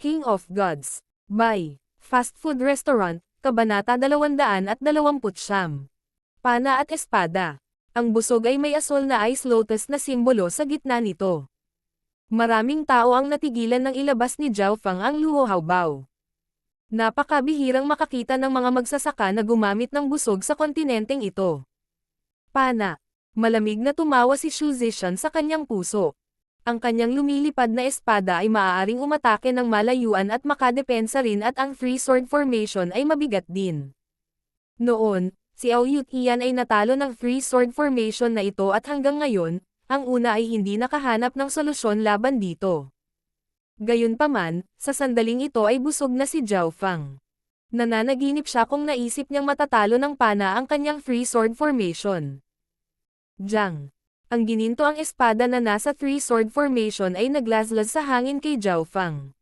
King of Gods. By Fast Food Restaurant, Kabanata 229. Pana at Espada. Ang busog ay may asol na ice lotus na simbolo sa gitna nito. Maraming tao ang natigilan nang ilabas ni Zhao Fang ang luho haobaw. Napakabihirang makakita ng mga magsasaka na gumamit ng busog sa kontinenteng ito. Pana. Malamig na tumawa si Xu Zishan sa kanyang puso. Ang kanyang lumilipad na espada ay maaaring umatake ng malayuan at makadepensa rin at ang three sword formation ay mabigat din. Noon, si Aoyut Ian ay natalo ng three sword formation na ito at hanggang ngayon, ang una ay hindi nakahanap ng solusyon laban dito. Gayunpaman, sa sandaling ito ay busog na si Zhao Fang. Nananaginip siya kung naisip niyang matatalo ng pana ang kanyang three sword formation. Jiang. Ang gininto ang espada na nasa three sword formation ay naglaslas sa hangin kay Zhao Fang.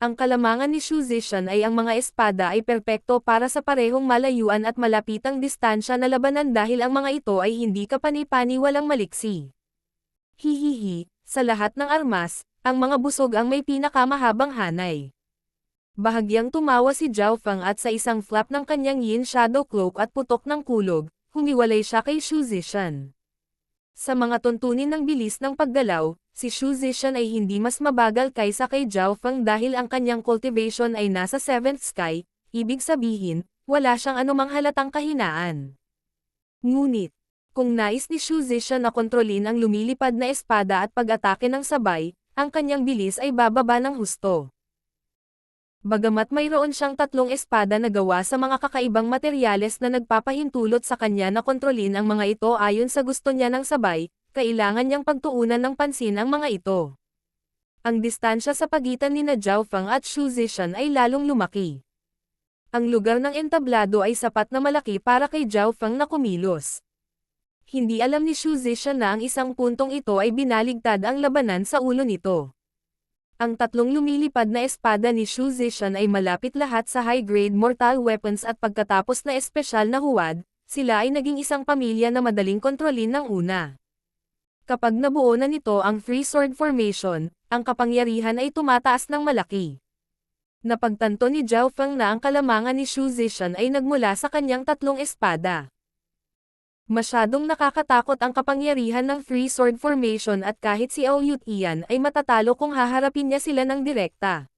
Ang kalamangan ni Xu Zishan ay ang mga espada ay perpekto para sa parehong malayuan at malapitang distansya na labanan dahil ang mga ito ay hindi kapani-pani walang maliksi. Hihihi, sa lahat ng armas, ang mga busog ang may pinakamahabang hanay. Bahagyang tumawa si Zhao Fang at sa isang flap ng kanyang yin shadow cloak at putok ng kulog, humiwalay siya kay Xu Zishan. Sa mga tuntunin ng bilis ng paggalaw, si Xu Zishan ay hindi mas mabagal kaysa kay Zhao Fang dahil ang kanyang cultivation ay nasa 7th sky, ibig sabihin, wala siyang anumang halatang kahinaan. Ngunit, kung nais ni Xu Zishan na kontrolin ang lumilipad na espada at pag-atake ng sabay, ang kanyang bilis ay bababa ng husto. Bagamat mayroon siyang tatlong espada na gawa sa mga kakaibang materyales na nagpapahintulot sa kanya na kontrolin ang mga ito ayon sa gusto niya ng sabay, kailangan niyang pagtuunan ng pansin ang mga ito. Ang distansya sa pagitan ni Zhao Fang at Xu Zishan ay lalong lumaki. Ang lugar ng entablado ay sapat na malaki para kay Zhao Fang na kumilos. Hindi alam ni Xu Zishan na ang isang puntong ito ay binaligtad ang labanan sa ulo nito. Ang tatlong lumilipad na espada ni Xu Zishan ay malapit lahat sa high-grade mortal weapons at pagkatapos na espesyal na huwad, sila ay naging isang pamilya na madaling kontrolin ng una. Kapag nabuo na nito ang three sword formation, ang kapangyarihan ay tumataas ng malaki. Napagtanto ni Zhao Fang na ang kalamangan ni Xu Zishan ay nagmula sa kanyang tatlong espada. Masyadong nakakatakot ang kapangyarihan ng three sword formation at kahit si Aoyut Ian ay matatalo kung haharapin niya sila ng direkta.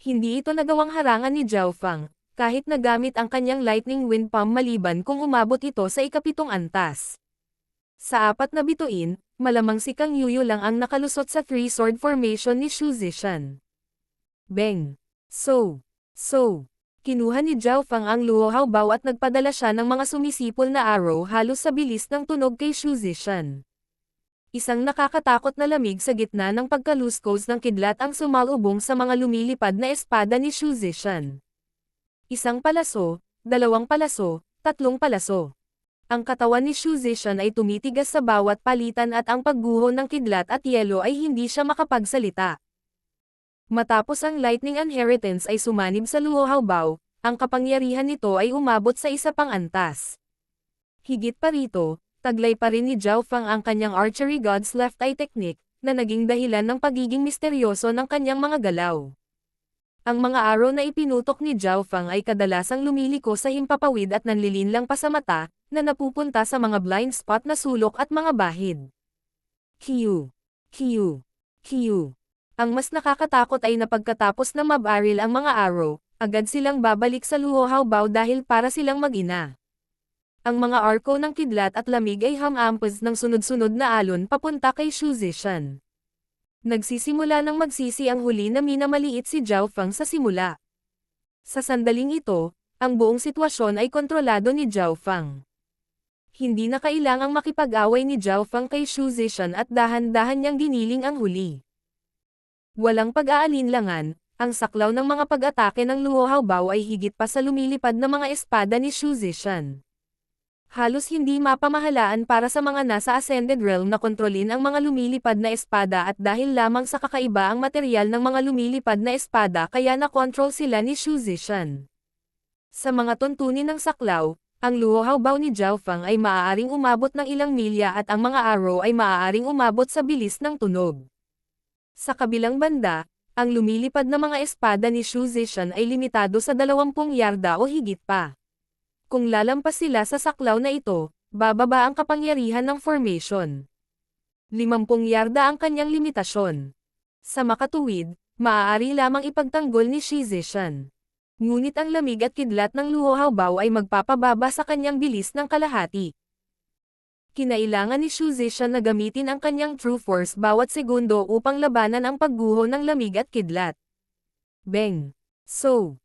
Hindi ito nagawang harangan ni Zhao Fang, kahit nagamit ang kanyang lightning wind palm maliban kung umabot ito sa ikapitong antas. Sa apat na bituin, malamang si Kang Yuyu lang ang nakalusot sa three sword formation ni Xu Zishan. Beng! So! Kinuha ni Zhao Fang ang luho haobaw at nagpadala siya ng mga sumisipol na arrow halos sa bilis ng tunog kay Xu Zishan. Isang nakakatakot na lamig sa gitna ng pagkaluskos ng kidlat ang sumalubong sa mga lumilipad na espada ni Xu Zishan. Isang palaso, dalawang palaso, tatlong palaso. Ang katawan ni Xu Zishan ay tumitigas sa bawat palitan at ang pagguho ng kidlat at yelo ay hindi siya makapagsalita. Matapos ang lightning inheritance ay sumanib sa luho haobaw, ang kapangyarihan nito ay umabot sa isa pang antas. Higit pa rito, taglay pa rin ni Zhao Fang ang kanyang archery god's left eye technique, na naging dahilan ng pagiging misteryoso ng kanyang mga galaw. Ang mga arrow na ipinutok ni Zhao Fang ay kadalasang lumiliko sa himpapawid at nanlilinlang pa sa mata, na napupunta sa mga blind spot na sulok at mga bahid. Q. Ang mas nakakatakot ay na pagkatapos na mabaril ang mga arrow, agad silang babalik sa luho haobaw dahil para silang mag-ina. Ang mga arko ng kidlat at lamig ay hamampos ng sunod-sunod na alon papunta kay Xu Zishan. Nagsisimula ng magsisi ang huli na minamaliit si Zhao Fang sa simula. Sa sandaling ito, ang buong sitwasyon ay kontrolado ni Zhao Fang. Hindi na kailangang makipag-away ni Zhao Fang kay Xu Zishan at dahan-dahan niyang giniling ang huli. Walang pag-aalinlangan, ang saklaw ng mga pag-atake ng luho haobaw ay higit pa sa lumilipad na mga espada ni Xu Zishan. Halos hindi mapamahalaan para sa mga nasa Ascended Realm na kontrolin ang mga lumilipad na espada at dahil lamang sa kakaiba ang material ng mga lumilipad na espada kaya na-control sila ni Xu Zishan. Sa mga tuntunin ng saklaw, ang luho haobaw ni Zhao Fang ay maaaring umabot ng ilang milya at ang mga arrow ay maaaring umabot sa bilis ng tunog. Sa kabilang banda, Ang lumilipad na mga espada ni Shu Zishan ay limitado sa 20 yarda o higit pa. Kung lalampas sila sa saklaw na ito, bababa ang kapangyarihan ng formation. 50 yarda ang kanyang limitasyon. Sa makatuwid, maaari lamang ipagtanggol ni Shi Zishan. Ngunit ang lamig at kidlat ng Luo Haobai ay magpapababa sa kanyang bilis ng kalahati. Kinailangan ni Shu Zishan na gamitin ang kanyang true force bawat segundo upang labanan ang pagguho ng lamig at kidlat. Beng! So!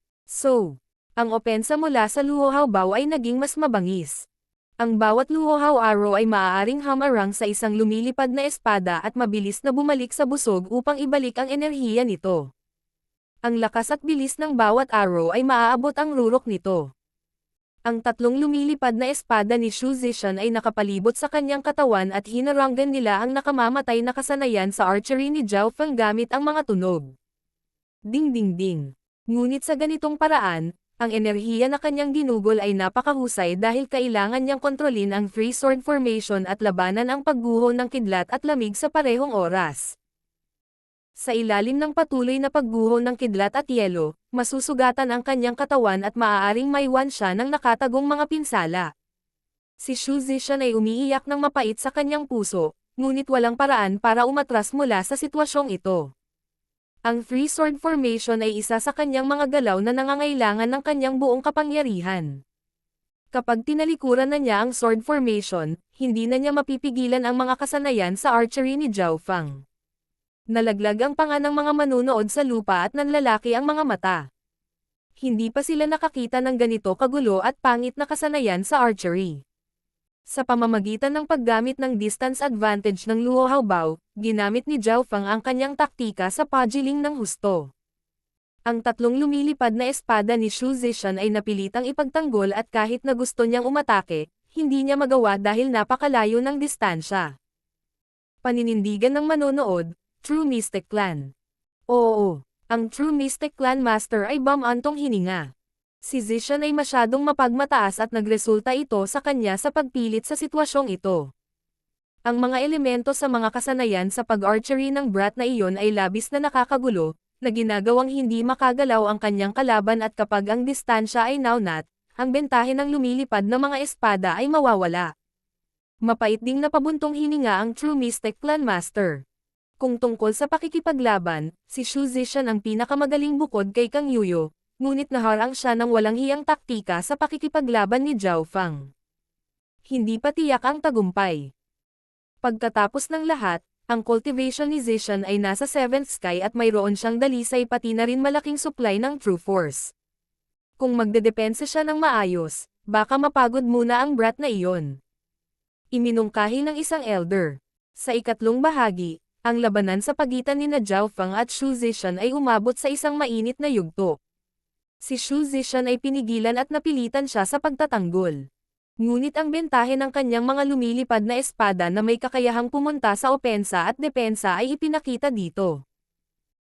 Ang opensa mula sa Luo Haobai ay naging mas mabangis. Ang bawat Luo Hao arrow ay maaaring hamarang sa isang lumilipad na espada at mabilis na bumalik sa busog upang ibalik ang enerhiya nito. Ang lakas at bilis ng bawat arrow ay maaabot ang rurok nito. Ang tatlong lumilipad na espada ni Shu Zishan ay nakapalibot sa kanyang katawan at hinaranggan nila ang nakamamatay na kasanayan sa archery ni Zhao Feng gamit ang mga tunog. Ding ding ding. Ngunit sa ganitong paraan, ang enerhiya na kanyang ginugol ay napakahusay dahil kailangan niyang kontrolin ang three sword formation at labanan ang pagguho ng kidlat at lamig sa parehong oras. Sa ilalim ng patuloy na pagguho ng kidlat at yelo, masusugatan ang kanyang katawan at maaaring maiwan siya ng nakatagong mga pinsala. Si Shu Zishan ay umiiyak ng mapait sa kanyang puso, ngunit walang paraan para umatras mula sa sitwasyong ito. Ang three sword formation ay isa sa kanyang mga galaw na nangangailangan ng kanyang buong kapangyarihan. Kapag tinalikuran na niya ang sword formation, hindi na niya mapipigilan ang mga kasanayan sa archery ni Zhao Feng. Nalaglag ang panga ng mga manunood sa lupa at nanlalaki ang mga mata. Hindi pa sila nakakita ng ganito kagulo at pangit na kasanayan sa archery. Sa pamamagitan ng paggamit ng distance advantage ng Luo Haobai, ginamit ni Zhao Feng ang kanyang taktika sa paggiling ng husto. Ang tatlong lumilipad na espada ni Shu Zishan ay napilitang ipagtanggol at kahit na gusto niyang umatake, hindi niya magawa dahil napakalayo ng distansya. Paninindigan ng manonood, True Mystic Clan. Oo, ang True Mystic Clan Master ay bumantong hininga. Si Zishan ay masyadong mapagmataas at nagresulta ito sa kanya sa pagpilit sa sitwasyong ito. Ang mga elemento sa mga kasanayan sa pag-archery ng brat na iyon ay labis na nakakagulo, na ginagawang hindi makagalaw ang kanyang kalaban at kapag ang distansya ay naunat, ang bentahe ng lumilipad na mga espada ay mawawala. Mapait ding napabuntong hininga ang True Mystic Clan Master. Kung tungkol sa pakikipaglaban, si Shu Zishan ang pinakamagaling bukod kay Kang Yuyo, ngunit naharang siya ng walang hiyang taktika sa pakikipaglaban ni Zhao Feng. Hindi pa tiyak ang tagumpay. Pagkatapos ng lahat, ang cultivation ni Zishan ay nasa 7th sky at mayroon siyang dalisay pati na rin malaking supply ng true force. Kung magdedepensa siya ng maayos, baka mapagod muna ang brat na iyon. Iminungkahi ng isang elder. Sa ikatlong bahagi, ang labanan sa pagitan ni Zhao Feng at Shu Zishan ay umabot sa isang mainit na yugto. Si Shu Zishan ay pinigilan at napilitan siya sa pagtatanggol. Ngunit ang bentahe ng kanyang mga lumilipad na espada na may kakayahang pumunta sa opensa at depensa ay ipinakita dito.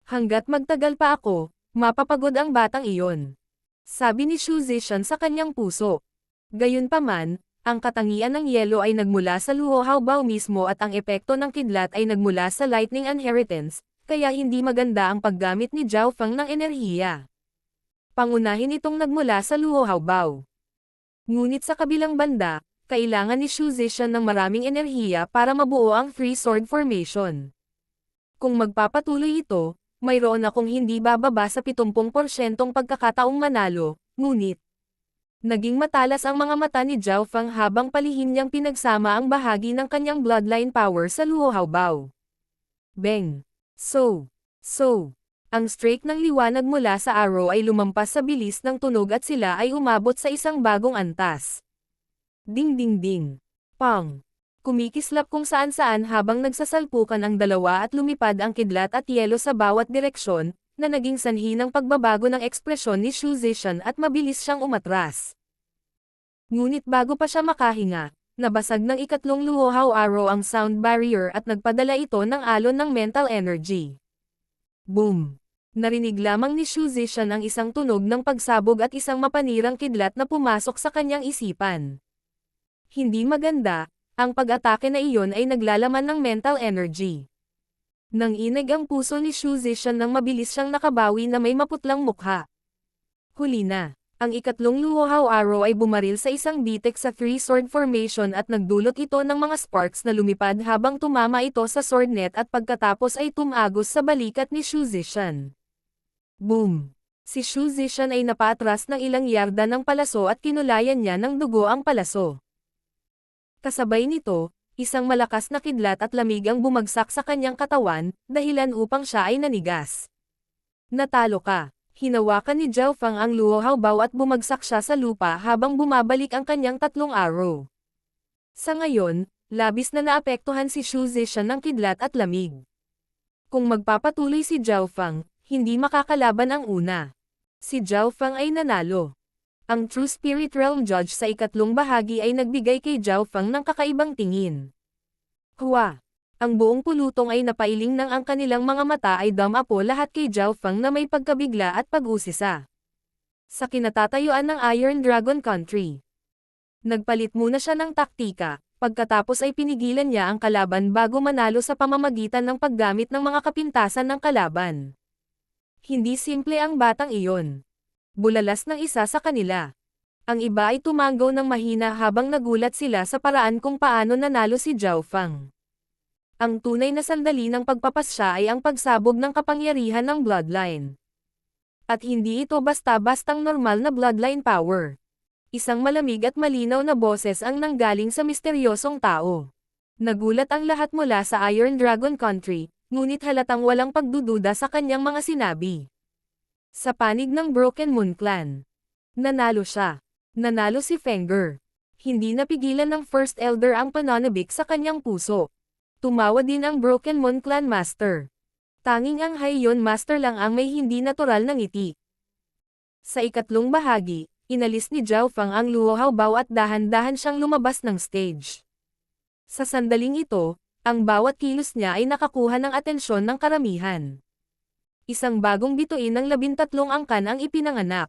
Hanggat magtagal pa ako, mapapagod ang batang iyon. Sabi ni Shu Zishan sa kanyang puso. Gayunpaman, ang katangian ng yelo ay nagmula sa Luo Haobai mismo at ang epekto ng kidlat ay nagmula sa lightning inheritance, kaya hindi maganda ang paggamit ni Zhao Feng ng enerhiya. Pangunahin itong nagmula sa Luo Haobai. Ngunit sa kabilang banda, kailangan ni Shu Zishan ng maraming enerhiya para mabuo ang three sword formation. Kung magpapatuloy ito, mayroon akong hindi bababa sa 70% pagkakataong manalo, ngunit naging matalas ang mga mata ni Zhao Feng habang palihim niyang pinagsama ang bahagi ng kanyang bloodline power sa Luo Haobai. Beng! So! Ang streak ng liwanag mula sa arrow ay lumampas sa bilis ng tunog at sila ay umabot sa isang bagong antas. Ding ding ding! Pang! Kumikislap kung saan-saan habang nagsasalpukan ang dalawa at lumipad ang kidlat at yelo sa bawat direksyon, na naging sanhi ng pagbabago ng ekspresyon ni Shu Zishan at mabilis siyang umatras. Ngunit bago pa siya makahinga, nabasag ng ikatlong Luo Hao arrow ang sound barrier at nagpadala ito ng alon ng mental energy. Boom! Narinig lamang ni Shu Zishan ang isang tunog ng pagsabog at isang mapanirang kidlat na pumasok sa kanyang isipan. Hindi maganda, ang pag-atake na iyon ay naglalaman ng mental energy. Nanginig ang puso ni Shu Zishan nang mabilis siyang nakabawi na may maputlang mukha. Huli na. Ang ikatlong Luohao arrow ay bumaril sa isang bitek sa three-sword formation at nagdulot ito ng mga sparks na lumipad habang tumama ito sa sword net at pagkatapos ay tumagos sa balikat ni Shu Zishan. Boom! Si Shu Zishan ay napaatras ng ilang yarda ng palaso at kinulayan niya ng dugo ang palaso. Kasabay nito, isang malakas na kidlat at lamig ang bumagsak sa kanyang katawan, dahilan upang siya ay nanigas. Natalo ka. Hinawakan ni Zhao Fang ang Luohao bow at bumagsak siya sa lupa habang bumabalik ang kanyang tatlong arrow. Sa ngayon, labis na naapektuhan si Shu Zishan ng kidlat at lamig. Kung magpapatuloy si Zhao Fang, hindi makakalaban ang una. Si Zhao Fang ay nanalo. Ang True Spirit Realm Judge sa ikatlong bahagi ay nagbigay kay Zhao Fang ng kakaibang tingin. Hua! Ang buong pulutong ay napailing nang ang kanilang mga mata ay dumapo lahat kay Zhao Fang na may pagkabigla at pag-usisa. Sa kinatatayuan ng Iron Dragon Country. Nagpalit muna siya ng taktika, pagkatapos ay pinigilan niya ang kalaban bago manalo sa pamamagitan ng paggamit ng mga kapintasan ng kalaban. Hindi simple ang batang iyon. Bulalas ng isa sa kanila. Ang iba ay tumanggaw ng mahina habang nagulat sila sa paraan kung paano nanalo si Zhao Fang. Ang tunay na sandali ng pagpapasya ay ang pagsabog ng kapangyarihan ng bloodline. At hindi ito basta-bastang normal na bloodline power. Isang malamig at malinaw na boses ang nanggaling sa misteryosong tao. Nagulat ang lahat mula sa Iron Dragon Country, ngunit halatang walang pagdududa sa kanyang mga sinabi. Sa panig ng Broken Moon Clan. Nanalo siya. Nanalo si Fenger. Hindi napigilan ng First Elder ang pananabik sa kanyang puso. Tumawa din ang Broken Moon Clan Master. Tanging ang Haiyon Master lang ang may hindi natural na ngiti. Sa ikatlong bahagi, inalis ni Zhao Fang ang Luohao bow at dahan-dahan siyang lumabas ng stage. Sa sandaling ito, ang bawat kilos niya ay nakakuha ng atensyon ng karamihan. Isang bagong bituin ng 13 angkan ang ipinanganak.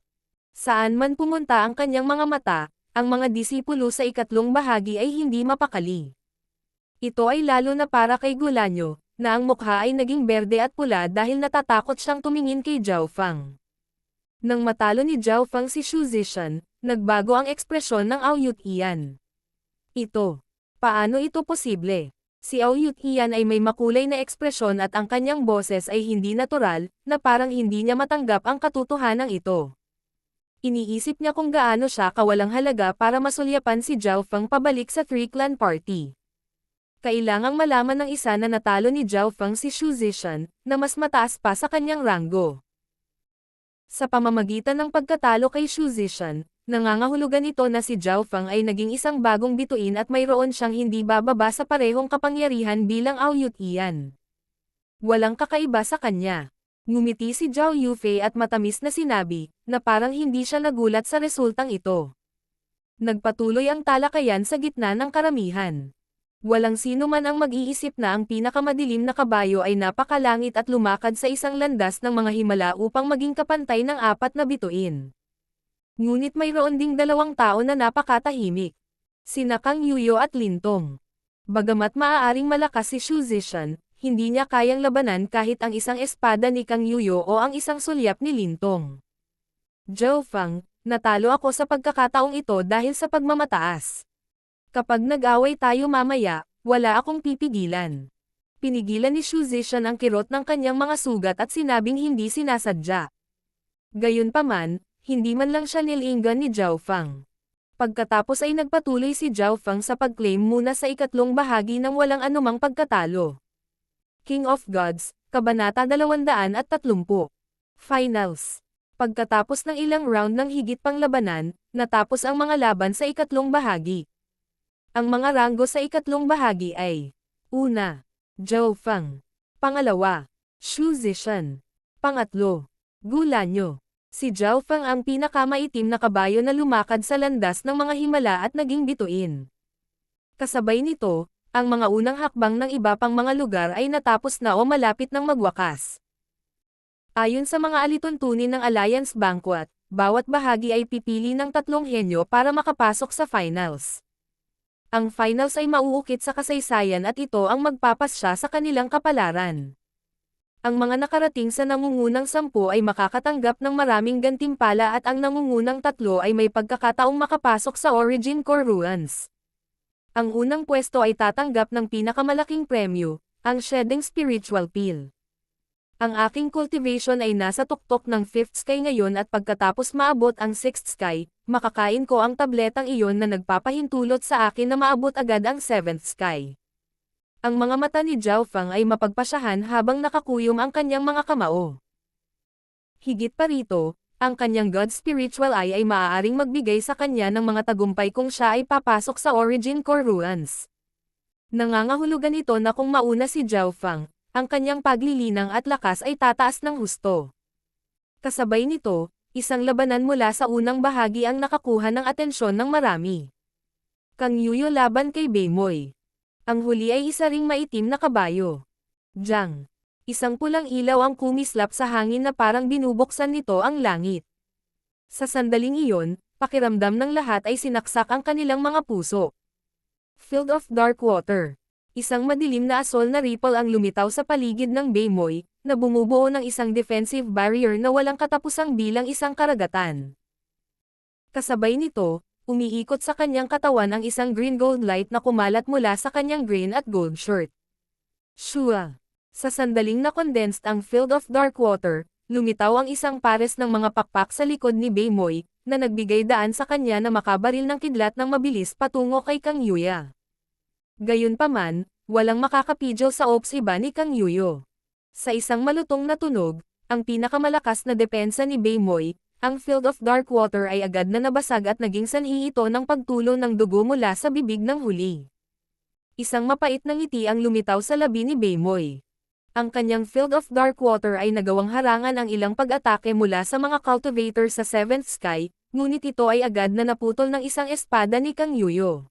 Saan man pumunta ang kanyang mga mata, ang mga disipulo sa ikatlong bahagi ay hindi mapakali. Ito ay lalo na para kay Gulanyo, na ang mukha ay naging berde at pula dahil natatakot siyang tumingin kay Zhao Fang. Nang matalo ni Zhao Fang si Shu Zishan, nagbago ang ekspresyon ng Aoyut Ian. Ito. Paano ito posible? Si Aoyut Ian ay may makulay na ekspresyon at ang kanyang boses ay hindi natural, na parang hindi niya matanggap ang katotohanan ito. Iniisip niya kung gaano siya kawalang halaga para masulyapan si Zhao Fang pabalik sa Three Clan Party. Kailangang malaman ng isa na natalo ni Zhao Fang si Shu Zishan, na mas mataas pa sa kanyang ranggo. Sa pamamagitan ng pagkatalo kay Shu Zishan, nangangahulugan ito na si Zhao Fang ay naging isang bagong bituin at mayroon siyang hindi bababa sa parehong kapangyarihan bilang Aoyut Ian. Walang kakaiba sa kanya. Ngumiti si Zhao Yufei at matamis na sinabi, na parang hindi siya nagulat sa resultang ito. Nagpatuloy ang talakayan sa gitna ng karamihan. Walang sino man ang mag-iisip na ang pinakamadilim na kabayo ay napakalangit at lumakad sa isang landas ng mga himala upang maging kapantay ng apat na bituin. Ngunit mayroon ding dalawang tao na napakatahimik. Sina Kang Yuyo at Lintong. Bagamat maaaring malakas si Shu Zishan, hindi niya kayang labanan kahit ang isang espada ni Kang Yuyo o ang isang sulyap ni Lintong. Zhao Fang, natalo ako sa pagkakataong ito dahil sa pagmamataas. Kapag nag-away tayo mamaya, wala akong pipigilan. Pinigilan ni Shu Zishan ang kirot ng kanyang mga sugat at sinabing hindi sinasadya. Gayunpaman, hindi man lang siya nilinggan ni Zhao Fang. Pagkatapos ay nagpatuloy si Zhao Fang sa pag-claim muna sa ikatlong bahagi ng walang anumang pagkatalo. King of Gods, Kabanata 230. Finals. Pagkatapos ng ilang round ng higit pang labanan, natapos ang mga laban sa ikatlong bahagi. Ang mga ranggo sa ikatlong bahagi ay: una, Zhao Fang. Pangalawa, Shu Zishan. Pangatlo, Gulanyo. Si Zhao Fang ang pinakamaitim na kabayo na lumakad sa landas ng mga himala at naging bituin. Kasabay nito, ang mga unang hakbang ng iba pang mga lugar ay natapos na o malapit ng magwakas. Ayon sa mga alituntunin ng Alliance Banquet, bawat bahagi ay pipili ng 3 henyo para makapasok sa finals. Ang finals ay mauukit sa kasaysayan at ito ang magpapasya sa kanilang kapalaran. Ang mga nakarating sa nangungunang 10 ay makakatanggap ng maraming gantimpala at ang nangungunang 3 ay may pagkakataong makapasok sa Origin Core Ruins. Ang unang pwesto ay tatanggap ng pinakamalaking premyo, ang Shedding Spiritual Peel. Ang aking cultivation ay nasa tuktok ng 5th sky ngayon at pagkatapos maabot ang 6th sky, makakain ko ang tabletang iyon na nagpapahintulot sa akin na maabot agad ang 7th sky. Ang mga mata ni Zhao Fang ay mapagpasyahan habang nakakuyom ang kanyang mga kamao. Higit pa rito, ang kanyang God Spiritual Eye ay maaaring magbigay sa kanya ng mga tagumpay kung siya ay papasok sa Origin Core Ruins. Nangangahulugan ito na kung mauna si Zhao Fang, ang kanyang paglilinang at lakas ay tataas ng husto. Kasabay nito, isang labanan mula sa unang bahagi ang nakakuha ng atensyon ng marami. Kang Yuyo laban kay Beimoy. Ang huli ay isa ring maitim na kabayo. Jiang. Isang pulang ilaw ang kumislap sa hangin na parang binubuksan nito ang langit. Sa sandaling iyon, pakiramdam ng lahat ay sinaksak ang kanilang mga puso. Field of Dark Water. Isang madilim na asol na ripple ang lumitaw sa paligid ng Beimoy, na bumubuo ng isang defensive barrier na walang katapusang bilang isang karagatan. Kasabay nito, umiikot sa kanyang katawan ang isang green-gold light na kumalat mula sa kanyang green at gold shirt. Shua. Sa sandaling na condensed ang Field of Dark Water, lumitaw ang isang pares ng mga pakpak sa likod ni Beimoy, na nagbigay daan sa kanya na makabaril ng kidlat ng mabilis patungo kay Kang Yuya. Gayunpaman, walang makakapidyo sa ops iba ni Kang Yuyo. Sa isang malutong na tunog, ang pinakamalakas na depensa ni Beimoy, ang Field of Dark Water ay agad na nabasag at naging sanhi ito ng pagtulo ng dugo mula sa bibig ng huli. Isang mapait na ngiti ang lumitaw sa labi ni Beimoy. Ang kanyang Field of Dark Water ay nagawang harangan ang ilang pag-atake mula sa mga cultivator sa 7th sky, ngunit ito ay agad na naputol ng isang espada ni Kang Yuyo.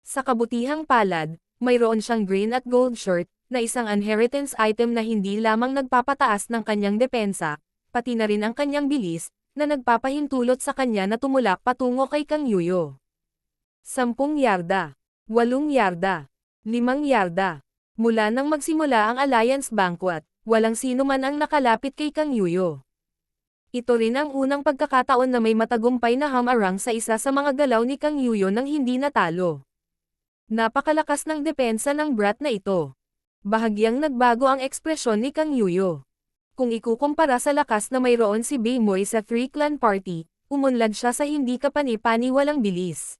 Sa kabutihang palad, mayroon siyang green at gold shirt, na isang inheritance item na hindi lamang nagpapataas ng kanyang depensa, pati na rin ang kanyang bilis, na nagpapahintulot sa kanya na tumulak patungo kay Kang Yuyo. 10 yarda, 8 yarda, 5 yarda. Mula nang magsimula ang Alliance Banquet, walang sino man ang nakalapit kay Kang Yuyo. Ito rin ang unang pagkakataon na may matagumpay na hamarang sa isa sa mga galaw ni Kang Yuyo nang hindi natalo. Napakalakas ng depensa ng brat na ito. Bahagyang nagbago ang ekspresyon ni Kang Yuyo. Kung ikukumpara sa lakas na mayroon si Beimoy sa 3-clan party, umunlad siya sa hindi kapani-paniwalang bilis.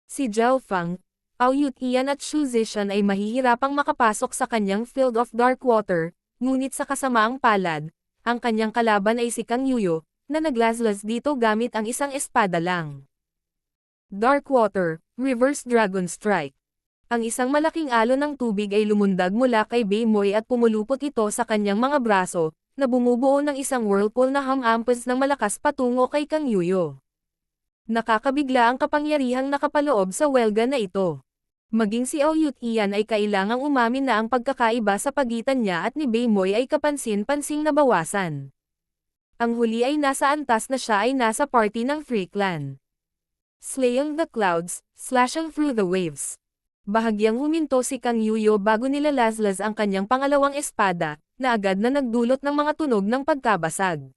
Si Zhao Fang, Ao Yutian at Xu Zishan ay mahihirapang makapasok sa kanyang Field of Dark Water, ngunit sa kasamaang palad, ang kanyang kalaban ay si Kang Yuyo, na naglaslas dito gamit ang isang espada lang. Dark Water, Reverse Dragon Strike. Ang isang malaking alon ng tubig ay lumundag mula kay Beimoy at pumulupot ito sa kanyang mga braso, na bumubuo ng isang whirlpool na hamampes ng malakas patungo kay Kang Yuyo. Nakakabigla ang kapangyarihang nakapaloob sa welga na ito. Maging si Ao Yutian ay kailangang umamin na ang pagkakaiba sa pagitan niya at ni Beimoy ay kapansin-pansing nabawasan. Ang huli ay nasa antas na siya ay nasa party ng 3-clan. Slaying the clouds, slashing through the waves. Bahagyang huminto si Kang Yuyo bago nilalaslas ang kanyang pangalawang espada, na agad na nagdulot ng mga tunog ng pagkabasag.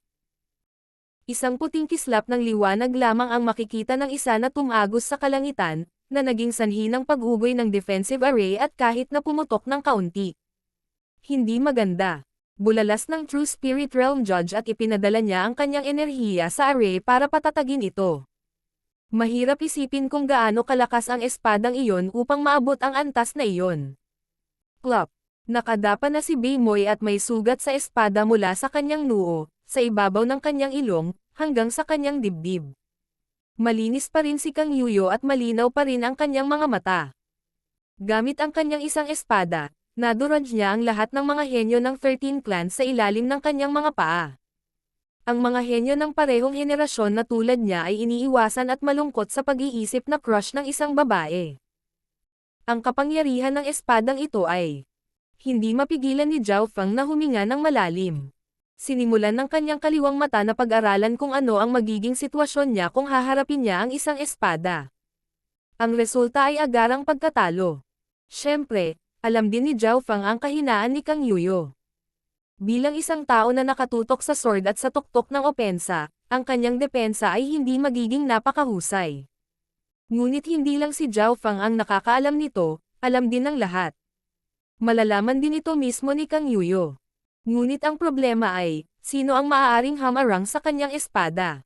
Isang puting kislap ng liwanag lamang ang makikita ng isa na tumagos sa kalangitan, na naging sanhi ng pag-ugoy ng defensive array at kahit na pumutok ng kaunti. Hindi maganda. Bulalas ng True Spirit Realm Judge at ipinadala niya ang kanyang enerhiya sa array para patatagin ito. Mahirap isipin kung gaano kalakas ang espadang iyon upang maabot ang antas na iyon. Plop! Nakadapa na si Beimoy at may sugat sa espada mula sa kanyang noo, sa ibabaw ng kanyang ilong, hanggang sa kanyang dibdib. Malinis pa rin si Kang Yuyo at malinaw pa rin ang kanyang mga mata. Gamit ang kanyang isang espada, naduraj niya ang lahat ng mga henyo ng 13 clans sa ilalim ng kanyang mga paa. Ang mga henyo ng parehong henerasyon na tulad niya ay iniiwasan at malungkot sa pag-iisip na crush ng isang babae. Ang kapangyarihan ng espadang ito ay hindi mapigilan ni Zhao Fang na huminga ng malalim. Sinimulan ng kanyang kaliwang mata na pag-aralan kung ano ang magiging sitwasyon niya kung haharapin niya ang isang espada. Ang resulta ay agarang pagkatalo. Siyempre, alam din ni Zhao Fang ang kahinaan ni Kang Yuyo. Bilang isang tao na nakatutok sa sword at sa tuktok ng opensa, ang kanyang depensa ay hindi magiging napakahusay. Ngunit hindi lang si Zhao Fang ang nakakaalam nito, alam din ng lahat. Malalaman din ito mismo ni Kang Yuyo. Ngunit ang problema ay, sino ang maaaring hamarang sa kanyang espada?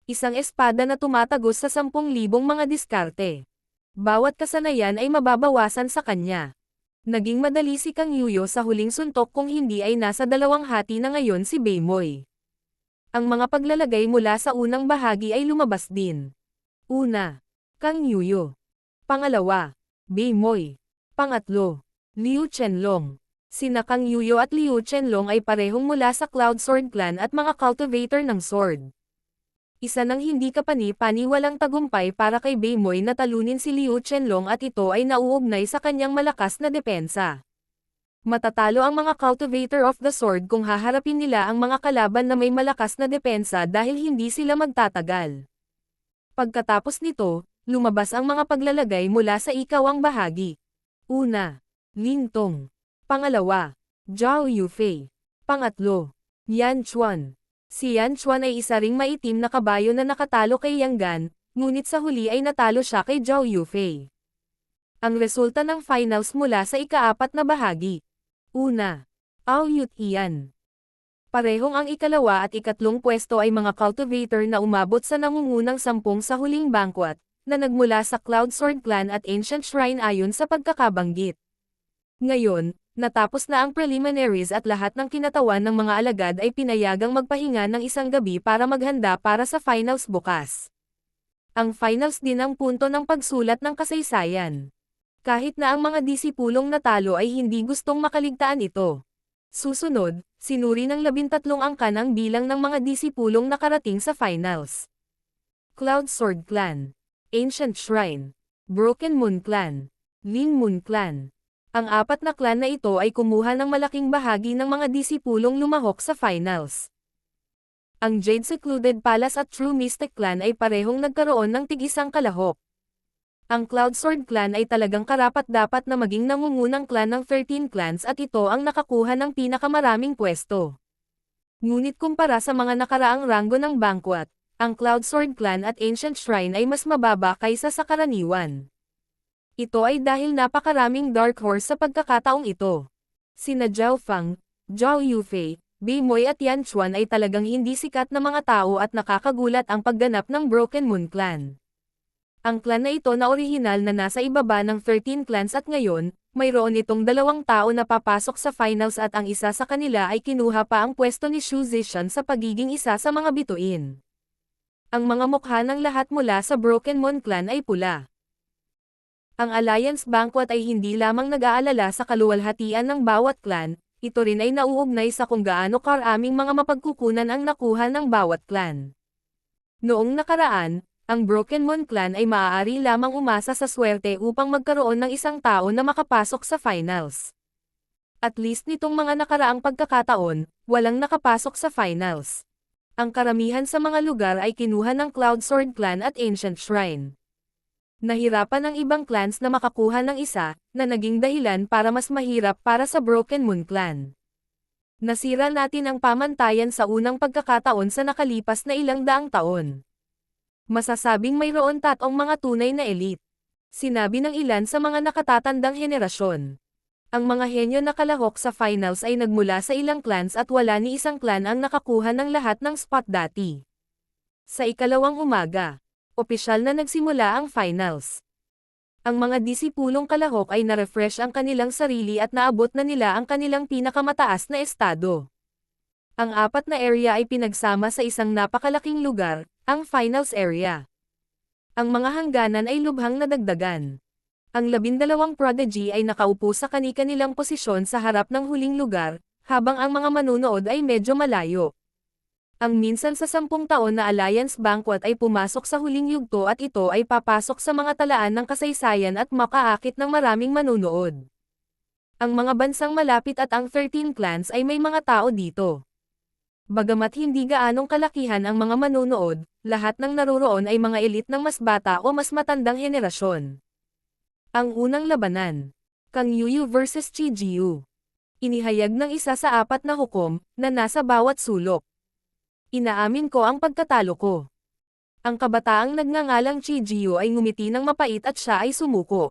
Isang espada na tumatagos sa 10,000 mga diskarte. Bawat kasanayan ay mababawasan sa kanya. Naging madali si Kang Yuyo sa huling suntok kung hindi ay nasa dalawang hati na ngayon si Beimoy. Ang mga paglalagay mula sa unang bahagi ay lumabas din. Una, Kang Yuyo. Pangalawa, Beimoy. Pangatlo, Liu Chenlong. Sina Kang Yuyo at Liu Chenlong ay parehong mula sa Cloud Sword Clan at mga cultivator ng sword. Isa nang hindi kapani-paniwalang tagumpay para kay Beimoy na talunin si Liu Chenlong at ito ay nauugnay sa kanyang malakas na depensa. Matatalo ang mga cultivator of the sword kung haharapin nila ang mga kalaban na may malakas na depensa dahil hindi sila magtatagal. Pagkatapos nito, lumabas ang mga paglalagay mula sa ikawang bahagi. Una, Lin Tong. Pangalawa, Zhao Yufei. Pangatlo, Yan Chuan. Si Yan Chuan ay isa ring maitim na kabayo na nakatalo kay Yang Gan, ngunit sa huli ay natalo siya kay Zhao Yufei. Ang resulta ng finals mula sa ikaapat na bahagi. Una, Ao Yut Ian. Parehong ang ikalawa at ikatlong pwesto ay mga cultivator na umabot sa nangungunang 10 sa huling banquet, na nagmula sa Cloud Sword Clan at Ancient Shrine ayon sa pagkakabanggit. Ngayon, natapos na ang preliminaries at lahat ng kinatawan ng mga alagad ay pinayagang magpahinga ng isang gabi para maghanda para sa finals bukas. Ang finals din ang punto ng pagsulat ng kasaysayan. Kahit na ang mga disipulong natalo ay hindi gustong makaligtaan ito. Susunod, sinuri ng 13 angkan ang bilang ng mga disipulong nakarating sa finals. Cloud Sword Clan, Ancient Shrine, Broken Moon Clan, Lin Moon Clan. Ang apat na clan na ito ay kumuha ng malaking bahagi ng mga disipulong lumahok sa finals. Ang Jade Secluded Palace at True Mystic Clan ay parehong nagkaroon ng tig-isang kalahok. Ang Cloud Sword Clan ay talagang karapat-dapat na maging nangungunang clan ng 13 clans at ito ang nakakuha ng pinakamaraming pwesto. Ngunit kumpara sa mga nakaraang ranggo ng banquet, ang Cloud Sword Clan at Ancient Shrine ay mas mababa kaysa sa karaniwan. Ito ay dahil napakaraming Dark Horse sa pagkakataong ito. Sina Zhao Fang, Zhao Yufei, Beimoy at Yan Chuan ay talagang hindi sikat na mga tao at nakakagulat ang pagganap ng Broken Moon Clan. Ang clan na ito na orihinal na nasa ibaba ng 13 clans at ngayon, mayroon itong 2 tao na papasok sa finals at ang isa sa kanila ay kinuha pa ang pwesto ni Xu Zishan sa pagiging isa sa mga bituin. Ang mga mukha ng lahat mula sa Broken Moon Clan ay pula. Ang Alliance Banquet ay hindi lamang nag-aalala sa kaluwalhatian ng bawat clan, ito rin ay nauugnay sa kung gaano karaming mga mapagkukunan ang nakuha ng bawat clan. Noong nakaraan, ang Broken Moon Clan ay maaari lamang umasa sa swerte upang magkaroon ng isang tao na makapasok sa finals. At least nitong mga nakaraang pagkakataon, walang nakapasok sa finals. Ang karamihan sa mga lugar ay kinuha ng Cloud Sword Clan at Ancient Shrine. Nahirapan ang ibang clans na makakuha ng isa, na naging dahilan para mas mahirap para sa Broken Moon Clan. Nasira natin ang pamantayan sa unang pagkakataon sa nakalipas na ilang daang taon. Masasabing mayroon 3 mga tunay na elite. Sinabi ng ilan sa mga nakatatandang henerasyon. Ang mga henyo na kalahok sa finals ay nagmula sa ilang clans at wala ni isang clan ang nakakuha ng lahat ng spot dati. Sa ikalawang umaga, opisyal na nagsimula ang finals. Ang mga disipulong kalahok ay na-refresh ang kanilang sarili at naabot na nila ang kanilang pinakamataas na estado. Ang 4 na area ay pinagsama sa isang napakalaking lugar, ang finals area. Ang mga hangganan ay lubhang nadagdagan. Ang 12 prodigy ay nakaupo sa kani-kanilang posisyon sa harap ng huling lugar, habang ang mga manunood ay medyo malayo. Ang minsan sa 10 taon na Alliance Banquet ay pumasok sa huling yugto at ito ay papasok sa mga talaan ng kasaysayan at makaakit ng maraming manunood. Ang mga bansang malapit at ang 13 clans ay may mga tao dito. Bagamat hindi gaanong kalakihan ang mga manunood, lahat ng naroroon ay mga elite ng mas bata o mas matandang henerasyon. Ang unang labanan. Kang Yuyu vs Chi Jiu. Inihayag ng isa sa 4 na hukom, na nasa bawat sulok. Inaamin ko ang pagkatalo ko. Ang kabataang nagngangalang Chijiyo ay ngumiti ng mapait at siya ay sumuko.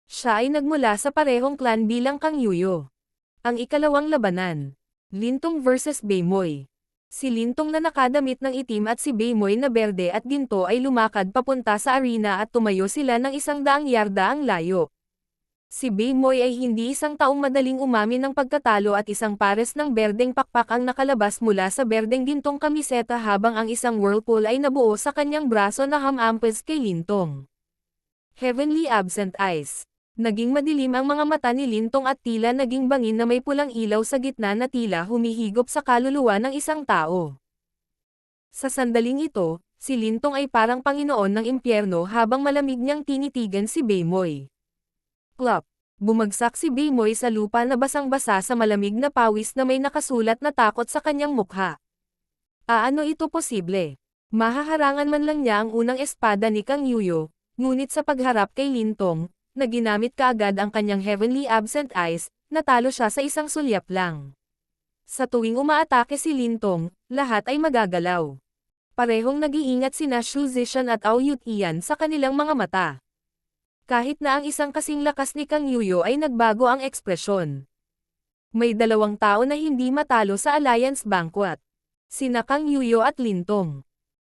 Siya ay nagmula sa parehong clan bilang Kang Yuyo. Ang ikalawang labanan. Lintong vs Baymoy. Si Lintong na nakadamit ng itim at si Baymoy na berde at ginto ay lumakad papunta sa arena at tumayo sila ng 100 yarda ang layo. Si Baymoy ay hindi isang taong madaling umamin ng pagkatalo at isang pares ng berdeng pakpak ang nakalabas mula sa berdeng gintong kamiseta habang ang isang whirlpool ay nabuo sa kanyang braso na hamampes kay Lintong. Heavenly Absent Eyes. Naging madilim ang mga mata ni Lintong at tila naging bangin na may pulang ilaw sa gitna na tila humihigop sa kaluluwa ng isang tao. Sa sandaling ito, si Lintong ay parang Panginoon ng impyerno habang malamig niyang tinitigan si Baymoy. Plop! Bumagsak si Baymoy sa lupa na basang-basa sa malamig na pawis na may nakasulat na takot sa kanyang mukha. Aano ito posible? Mahaharangan man lang niya ang unang espada ni Kang Yuyo, ngunit sa pagharap kay Lintong, na ginamit kaagad ang kanyang Heavenly Absent Eyes, natalo siya sa isang sulyap lang. Sa tuwing umaatake si Lintong, lahat ay magagalaw. Parehong nag-iingat sina Shu Zishan at Aoyut Ian sa kanilang mga mata. Kahit na ang isang kasing lakas ni Kang Yuyo ay nagbago ang ekspresyon. May 2 tao na hindi matalo sa Alliance Banquet. Sina Kang Yuyo at Lintong.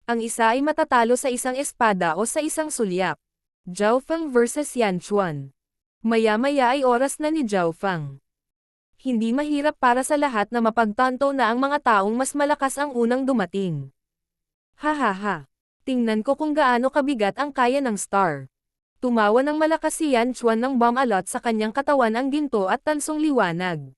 Ang isa ay matatalo sa isang espada o sa isang sulyap. Zhao Feng vs Yan Chuan. Maya-maya ay oras na ni Zhao Feng. Hindi mahirap para sa lahat na mapagtanto na ang mga taong mas malakas ang unang dumating. Hahaha. Tingnan ko kung gaano kabigat ang kaya ng star. Tumawa ng malakas si Yan Chuan ng bomb-alot sa kanyang katawan ang ginto at tansong liwanag.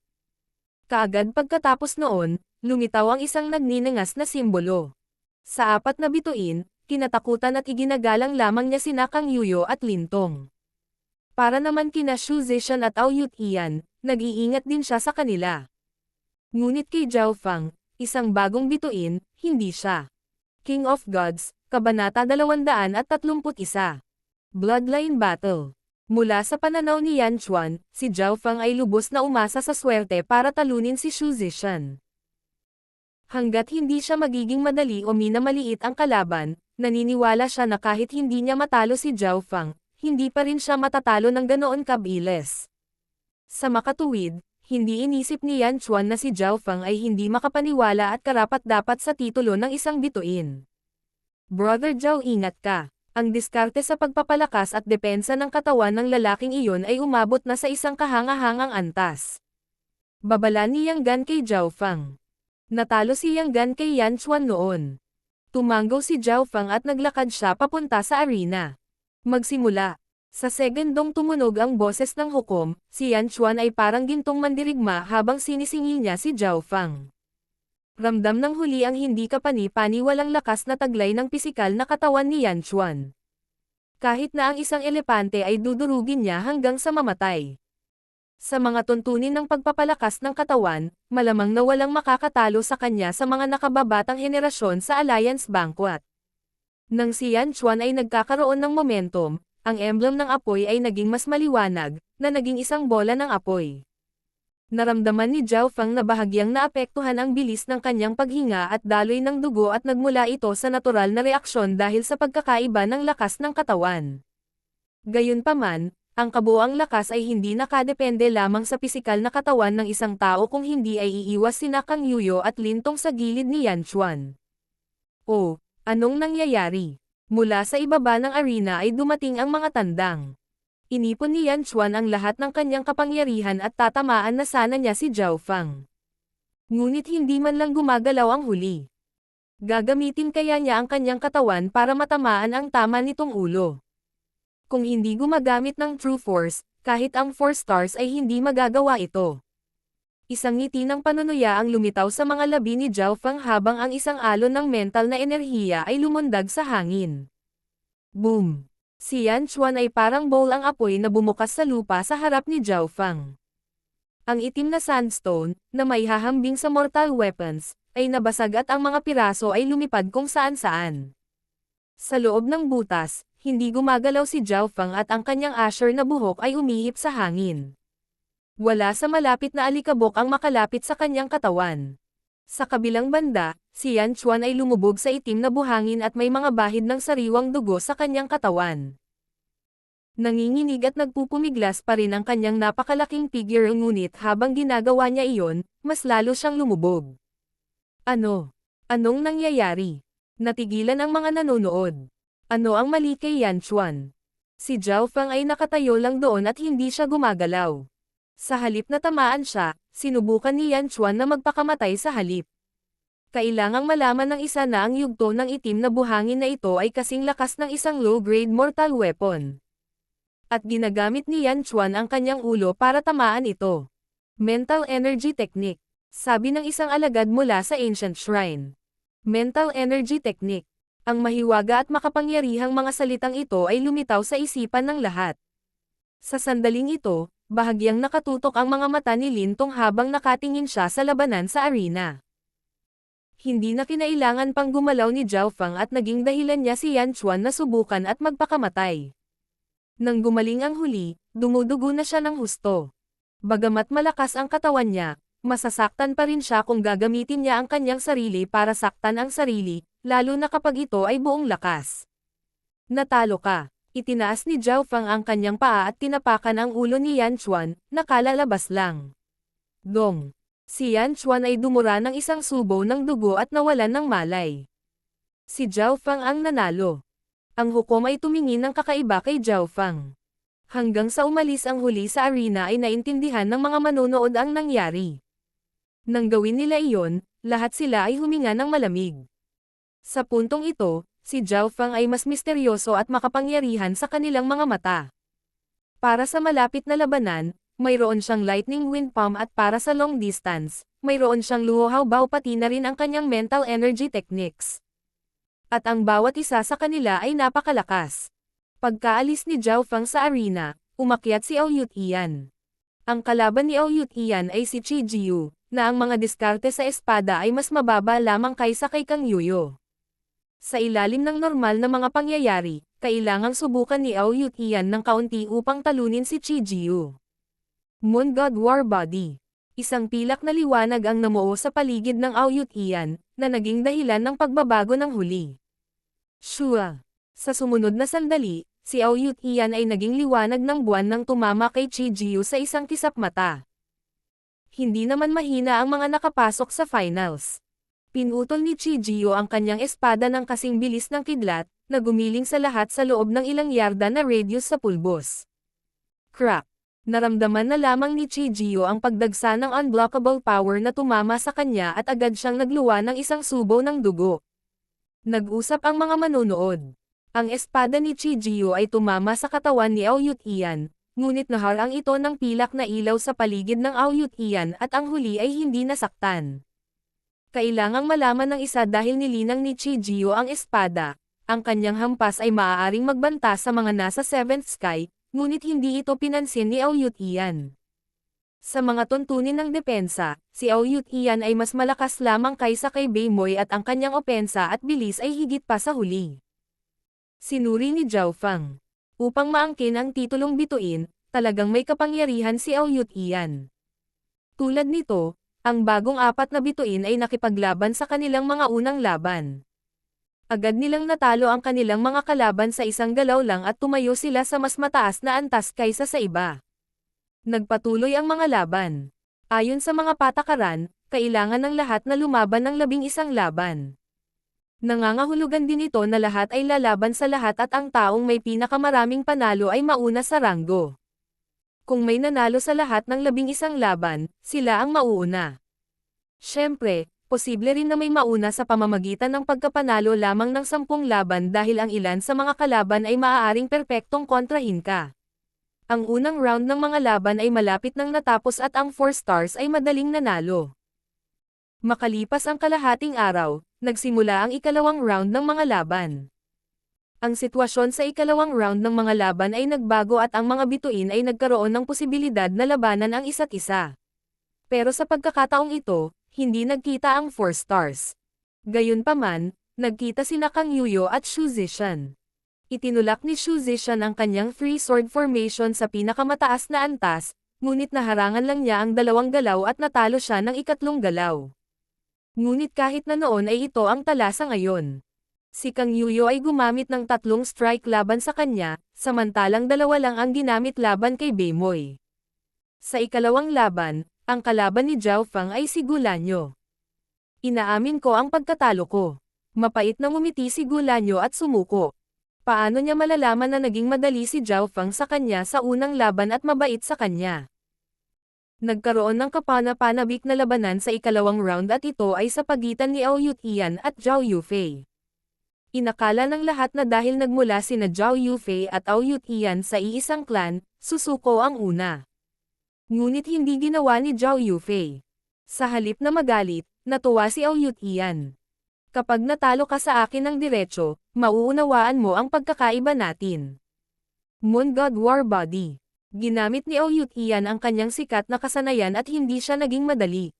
Kaagad pagkatapos noon, lumitaw ang isang nagniningas na simbolo. Sa 4 na bituin, kinatakutan at iginagalang lamang niya sina Kang Yuyo at Lintong. Para naman kina Shu Zishan at Aoyut Ian, nag-iingat din siya sa kanila. Ngunit kay Zhao Feng, isang bagong bituin, hindi siya. King of Gods, Kabanata 231. Bloodline Battle. Mula sa pananaw ni Yan Chuan, si Zhao Feng ay lubos na umasa sa swerte para talunin si Shu Zishan. Hanggat hindi siya magiging madali o minamaliit ang kalaban, naniniwala siya na kahit hindi niya matalo si Zhao Feng, hindi pa rin siya matatalo ng ganoon kabilis. Sa makatuwid, hindi inisip ni Yan Chuan na si Zhao Feng ay hindi makapaniwala at karapat-dapat sa titulo ng isang bituin. Brother Zhao, ingat ka. Ang diskarte sa pagpapalakas at depensa ng katawan ng lalaking iyon ay umabot na sa isang kahanga-hangang antas. Babala ni Yang Gan kay Zhao Feng. Natalo si Yang Gan kay Yan Chuan noon. Tumanggaw si Zhao Feng at naglakad siya papunta sa arena. Magsimula. Sa segundong tumunog ang boses ng hukom, si Yan Chuan ay parang gintong mandirigma habang sinisingil niya si Zhao Feng. Ramdam ng huli ang hindi kapani-paniwalang lakas na taglay ng pisikal na katawan ni Yan Chuan. Kahit na ang isang elepante ay dudurugin niya hanggang sa mamatay. Sa mga tuntunin ng pagpapalakas ng katawan, malamang na walang makakatalo sa kanya sa mga nakababatang henerasyon sa Alliance Banquet. Nang si Yan Chuan ay nagkakaroon ng momentum, ang emblem ng apoy ay naging mas maliwanag, na naging isang bola ng apoy. Naramdaman ni Zhao Feng na bahagyang naapektuhan ang bilis ng kanyang paghinga at daloy ng dugo at nagmula ito sa natural na reaksyon dahil sa pagkakaiba ng lakas ng katawan. Gayunpaman, ang kabuuang lakas ay hindi nakadepende lamang sa pisikal na katawan ng isang tao kung hindi ay iiwas sina Kang Yuyo at Lintong sa gilid ni Yan Chuan. Oh, anong nangyayari? Mula sa ibaba ng arena ay dumating ang mga tandang. Inipon ni Yan Chuan ang lahat ng kanyang kapangyarihan at tatamaan na sana niya si Zhao Feng. Ngunit hindi man lang gumagalaw ang huli. Gagamitin kaya niya ang kanyang katawan para matamaan ang tama nitong ulo. Kung hindi gumagamit ng True Force, kahit ang 4 stars ay hindi magagawa ito. Isang ngiti ng panunuya ang lumitaw sa mga labi ni Zhao Feng habang ang isang alon ng mental na enerhiya ay lumundag sa hangin. Boom! Si Yan Chuan ay parang bowl ang apoy na bumukas sa lupa sa harap ni Zhao Feng. Ang itim na sandstone, na may hahambing sa mortal weapons, ay nabasag at ang mga piraso ay lumipad kung saan-saan. Sa loob ng butas, hindi gumagalaw si Zhao Feng at ang kanyang asher na buhok ay umihip sa hangin. Wala sa malapit na alikabok ang makalapit sa kanyang katawan. Sa kabilang banda, si Yan Chuan ay lumubog sa itim na buhangin at may mga bahid ng sariwang dugo sa kanyang katawan. Nanginginig at nagpupumiglas pa rin ang kanyang napakalaking figure ngunit habang ginagawa niya iyon, mas lalo siyang lumubog. Ano? Anong nangyayari? Natigilan ang mga nanonood. Ano ang mali kay Yan Chuan? Si Zhao Feng ay nakatayo lang doon at hindi siya gumagalaw. Sa halip na tamaan siya, sinubukan ni Yan Chuan na magpakamatay sa halip. Kailangang malaman ng isa na ang yugto ng itim na buhangin na ito ay kasing lakas ng isang low-grade mortal weapon. At ginagamit ni Yan Chuan ang kanyang ulo para tamaan ito. Mental Energy Technique, sabi ng isang alagad mula sa Ancient Shrine. Mental Energy Technique. Ang mahiwaga at makapangyarihang mga salitang ito ay lumitaw sa isipan ng lahat. Sa sandaling ito, bahagyang nakatutok ang mga mata ni Lin Tong habang nakatingin siya sa labanan sa arena. Hindi na kinailangan pang gumalaw ni Zhao Feng at naging dahilan niya si Yan Chuan na subukan at magpakamatay. Nang gumaling ang huli, dumudugo na siya ng husto. Bagamat malakas ang katawan niya, masasaktan pa rin siya kung gagamitin niya ang kanyang sarili para saktan ang sarili, lalo na kapag ito ay buong lakas. Natalo ka. Itinaas ni Zhao Feng ang kanyang paa at tinapakan ang ulo ni Yan Chuan, nakalalabas lang. Dong. Si Yan Chuan ay dumura ng isang subo ng dugo at nawalan ng malay. Si Zhao Feng ang nanalo. Ang hukom ay tumingin ng kakaiba kay Zhao Feng. Hanggang sa umalis ang huli sa arena ay naintindihan ng mga manonood ang nangyari. Nang gawin nila iyon, lahat sila ay huminga ng malamig. Sa puntong ito, si Zhao Feng ay mas misteryoso at makapangyarihan sa kanilang mga mata. Para sa malapit na labanan, mayroon siyang lightning wind palm at para sa long distance, mayroon siyang luho bao pati na rin ang kanyang mental energy techniques. At ang bawat isa sa kanila ay napakalakas. Pagkaalis ni Zhao Feng sa arena, umakyat si Ouyut Ian. Ang kalaban ni Ouyut Ian ay si Chi Jiu, na ang mga diskarte sa espada ay mas mababa lamang kaysa kay Kang Yuyo. Sa ilalim ng normal na mga pangyayari, kailangang subukan ni Ouyut Ian ng kaunti upang talunin si Chi Jiu. Moon God War Body. Isang pilak na liwanag ang namuo sa paligid ng Ouyut Ian, na naging dahilan ng pagbabago ng huli. Shua. Sa sumunod na sandali, si Ouyut Ian ay naging liwanag ng buwan nang tumama kay Chi Jiu sa isang kisap mata. Hindi naman mahina ang mga nakapasok sa finals. Pinutol ni Chi Jiu ang kanyang espada ng kasing bilis ng kidlat, na gumiling sa lahat sa loob ng ilang yarda na radius sa pulbos. Crack! Naramdaman na lamang ni Chi Jiu ang pagdagsa ng unblockable power na tumama sa kanya at agad siyang nagluwa ng isang subo ng dugo. Nag-usap ang mga manonood. Ang espada ni Chi Jiu ay tumama sa katawan ni Ouyut Ian, ngunit naharang ito ng pilak na ilaw sa paligid ng Ouyut Ian at ang huli ay hindi nasaktan. Kailangang malaman ng isa dahil nilinang ni Chi Jiu ang espada, ang kanyang hampas ay maaaring magbanta sa mga nasa 7th sky, ngunit hindi ito pinansin ni Ouyut Ian. Sa mga tuntunin ng depensa, si Ouyut Ian ay mas malakas lamang kaysa kay Beimoy at ang kanyang opensa at bilis ay higit pa sa huli. Sinuri ni Zhao Feng. Upang maangkin ang titulong bituin, talagang may kapangyarihan si Ouyut Ian. Tulad nito, ang bagong 4 na bituin ay nakipaglaban sa kanilang mga unang laban. Agad nilang natalo ang kanilang mga kalaban sa isang galaw lang at tumayo sila sa mas mataas na antas kaysa sa iba. Nagpatuloy ang mga laban. Ayon sa mga patakaran, kailangan ng lahat na lumaban ng 11 laban. Nangangahulugan din ito na lahat ay lalaban sa lahat at ang taong may pinakamaraming panalo ay mauna sa ranggo. Kung may nanalo sa lahat ng 11 laban, sila ang mauuna. Siyempre, posible rin na may mauna sa pamamagitan ng pagkapanalo lamang ng 10 laban dahil ang ilan sa mga kalaban ay maaaring perpektong kontrahin ka. Ang unang round ng mga laban ay malapit nang natapos at ang 4 stars ay madaling nanalo. Makalipas ang kalahating araw, nagsimula ang ikalawang round ng mga laban. Ang sitwasyon sa ikalawang round ng mga laban ay nagbago at ang mga bituin ay nagkaroon ng posibilidad na labanan ang isa't isa. Pero sa pagkakataong ito, hindi nagkita ang 4 stars. Gayunpaman, nagkita sina Kang Yuyo at Xu Zishan. Itinulak ni Xu Zishan ang kanyang 3-sword formation sa pinakamataas na antas, ngunit naharangan lang niya ang dalawang galaw at natalo siya ng ikatlong galaw. Ngunit kahit na noon ay ito ang tala sa ngayon. Si Kang Yuyo ay gumamit ng 3 strike laban sa kanya, samantalang 2 lang ang ginamit laban kay Bemoy. Sa ikalawang laban, ang kalaban ni Zhao Fang ay si Gulanyo. Inaamin ko ang pagkatalo ko. Mapait na ngumiti si Gulanyo at sumuko. Paano niya malalaman na naging madali si Zhao Fang sa kanya sa unang laban at mabait sa kanya? Nagkaroon ng kapana-panabik na labanan sa ikalawang round at ito ay sa pagitan ni Ao Yutian at Zhao Yufei. Inakala ng lahat na dahil nagmula sina Zhao Yufei at Ao Yutian sa iisang clan, susuko ang una. Ngunit hindi ginawa ni Zhao Yufei. Sa halip na magalit, natuwa si Ao Yutian. Kapag natalo ka sa akin ng diretso, mauunawaan mo ang pagkakaiba natin. Moon God War Body. Ginamit ni Ao Yutian ang kanyang sikat na kasanayan at hindi siya naging madali.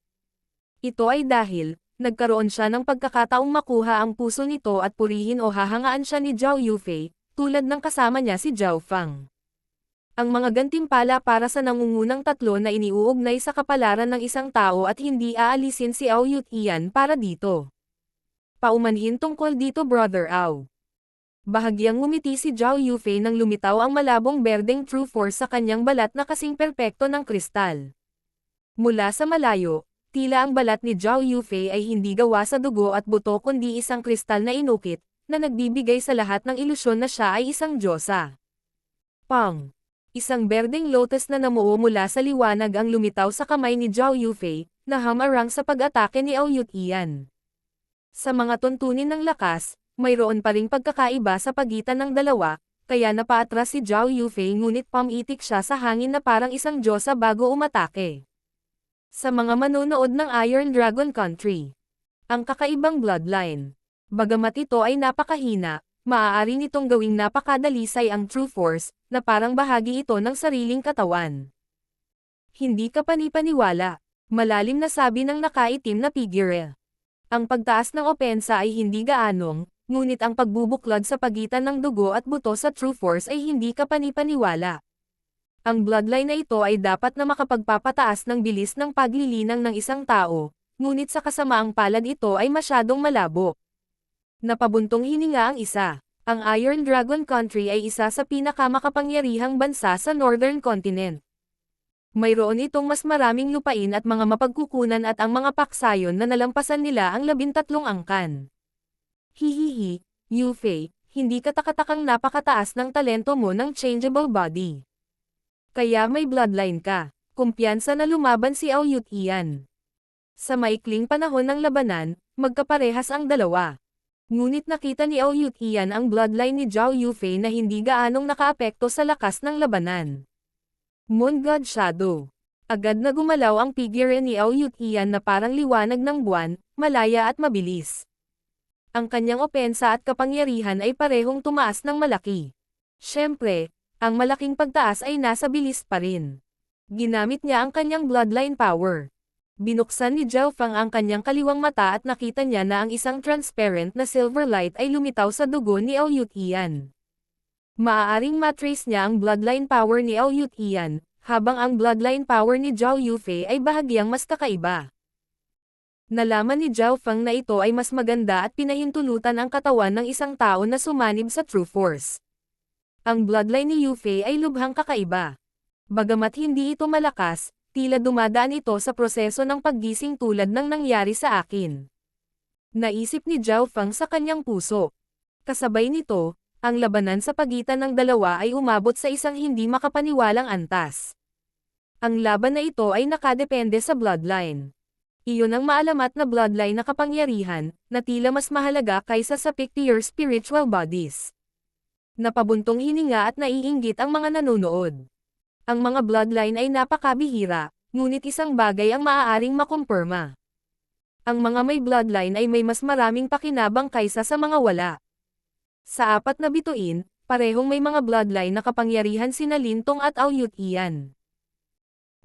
Ito ay dahil, nagkaroon siya ng pagkakataong makuha ang puso nito at purihin o hahangaan siya ni Zhao Yufei, tulad ng kasama niya si Zhao Fang. Ang mga gantimpala para sa nangungunang tatlo na iniuugnay sa kapalaran ng isang tao at hindi aalisin si Ao Yutian para dito. Paumanhin tungkol dito Brother Ao. Bahagyang ngumiti si Zhao Yufei nang lumitaw ang malabong berdeng True Force sa kanyang balat na kasing perpekto ng kristal. Mula sa malayo, tila ang balat ni Zhao Yufei ay hindi gawa sa dugo at buto kundi isang kristal na inukit, na nagbibigay sa lahat ng ilusyon na siya ay isang diyosa. Pang! Isang berdeng lotus na namuo mula sa liwanag ang lumitaw sa kamay ni Zhao Yufei, na hamarang sa pag-atake ni Ao Yutian. Sa mga tuntunin ng lakas, mayroon pa ring pagkakaiba sa pagitan ng dalawa, kaya napaatras si Zhao Yufei ngunit pamitik siya sa hangin na parang isang diyosa bago umatake. Sa mga manonood ng Iron Dragon Country, ang kakaibang bloodline. Bagamat ito ay napakahina, maaari nitong gawing napakadalisay ang True Force, na parang bahagi ito ng sariling katawan. Hindi ka panipaniwala, malalim na sabi ng nakaitim na figure. Ang pagtaas ng opensa ay hindi gaanong, ngunit ang pagbubuklod sa pagitan ng dugo at buto sa True Force ay hindi ka panipaniwala. Ang bloodline na ito ay dapat na makapagpapataas ng bilis ng paglilinang ng isang tao, ngunit sa kasamaang palad ito ay masyadong malabo. Napabuntong hininga ang isa. Ang Iron Dragon Country ay isa sa pinakamakapangyarihang bansa sa Northern Continent. Mayroon itong mas maraming lupain at mga mapagkukunan at ang mga paksayon na nalampasan nila ang 13 angkan. Hihihi, Yufei, hindi ka takatakang napakataas ng talento mo ng changeable body. Kaya may bloodline ka. Kumpiyansa na lumaban si Ao Yutian. Sa maikling panahon ng labanan, magkaparehas ang dalawa. Ngunit nakita ni Ao Yutian ang bloodline ni Zhao Yufei na hindi gaanong nakaapekto sa lakas ng labanan. Moon God Shadow. Agad na gumalaw ang figure ni Ao Yutian na parang liwanag ng buwan, malaya at mabilis. Ang kanyang opensa at kapangyarihan ay parehong tumaas ng malaki. Siyempre, ang malaking pagtaas ay nasa bilis pa rin. Ginamit niya ang kanyang bloodline power. Binuksan ni Zhao Fang ang kanyang kaliwang mata at nakita niya na ang isang transparent na silver light ay lumitaw sa dugo ni Ao Yutian. Maaaring matrace niya ang bloodline power ni Ao Yutian, habang ang bloodline power ni Zhao Yufei ay bahagyang mas kakaiba. Nalaman ni Zhao Fang na ito ay mas maganda at pinahintulutan ang katawan ng isang tao na sumanib sa True Force. Ang bloodline ni Yufei ay lubhang kakaiba. Bagamat hindi ito malakas, tila dumadaan ito sa proseso ng paggising tulad ng nangyari sa akin. Naisip ni Zhao Fang sa kanyang puso. Kasabay nito, ang labanan sa pagitan ng dalawa ay umabot sa isang hindi makapaniwalang antas. Ang laban na ito ay nakadepende sa bloodline. Iyon ang maalamat na bloodline na kapangyarihan, na tila mas mahalaga kaysa sa pictier spiritual bodies. Napabuntong hininga at naiinggit ang mga nanonood. Ang mga bloodline ay napakabihira, ngunit isang bagay ang maaaring makumpirma. Ang mga may bloodline ay may mas maraming pakinabang kaysa sa mga wala. Sa 4 na bituin, parehong may mga bloodline na kapangyarihan sina Lintong at Ao Yutian.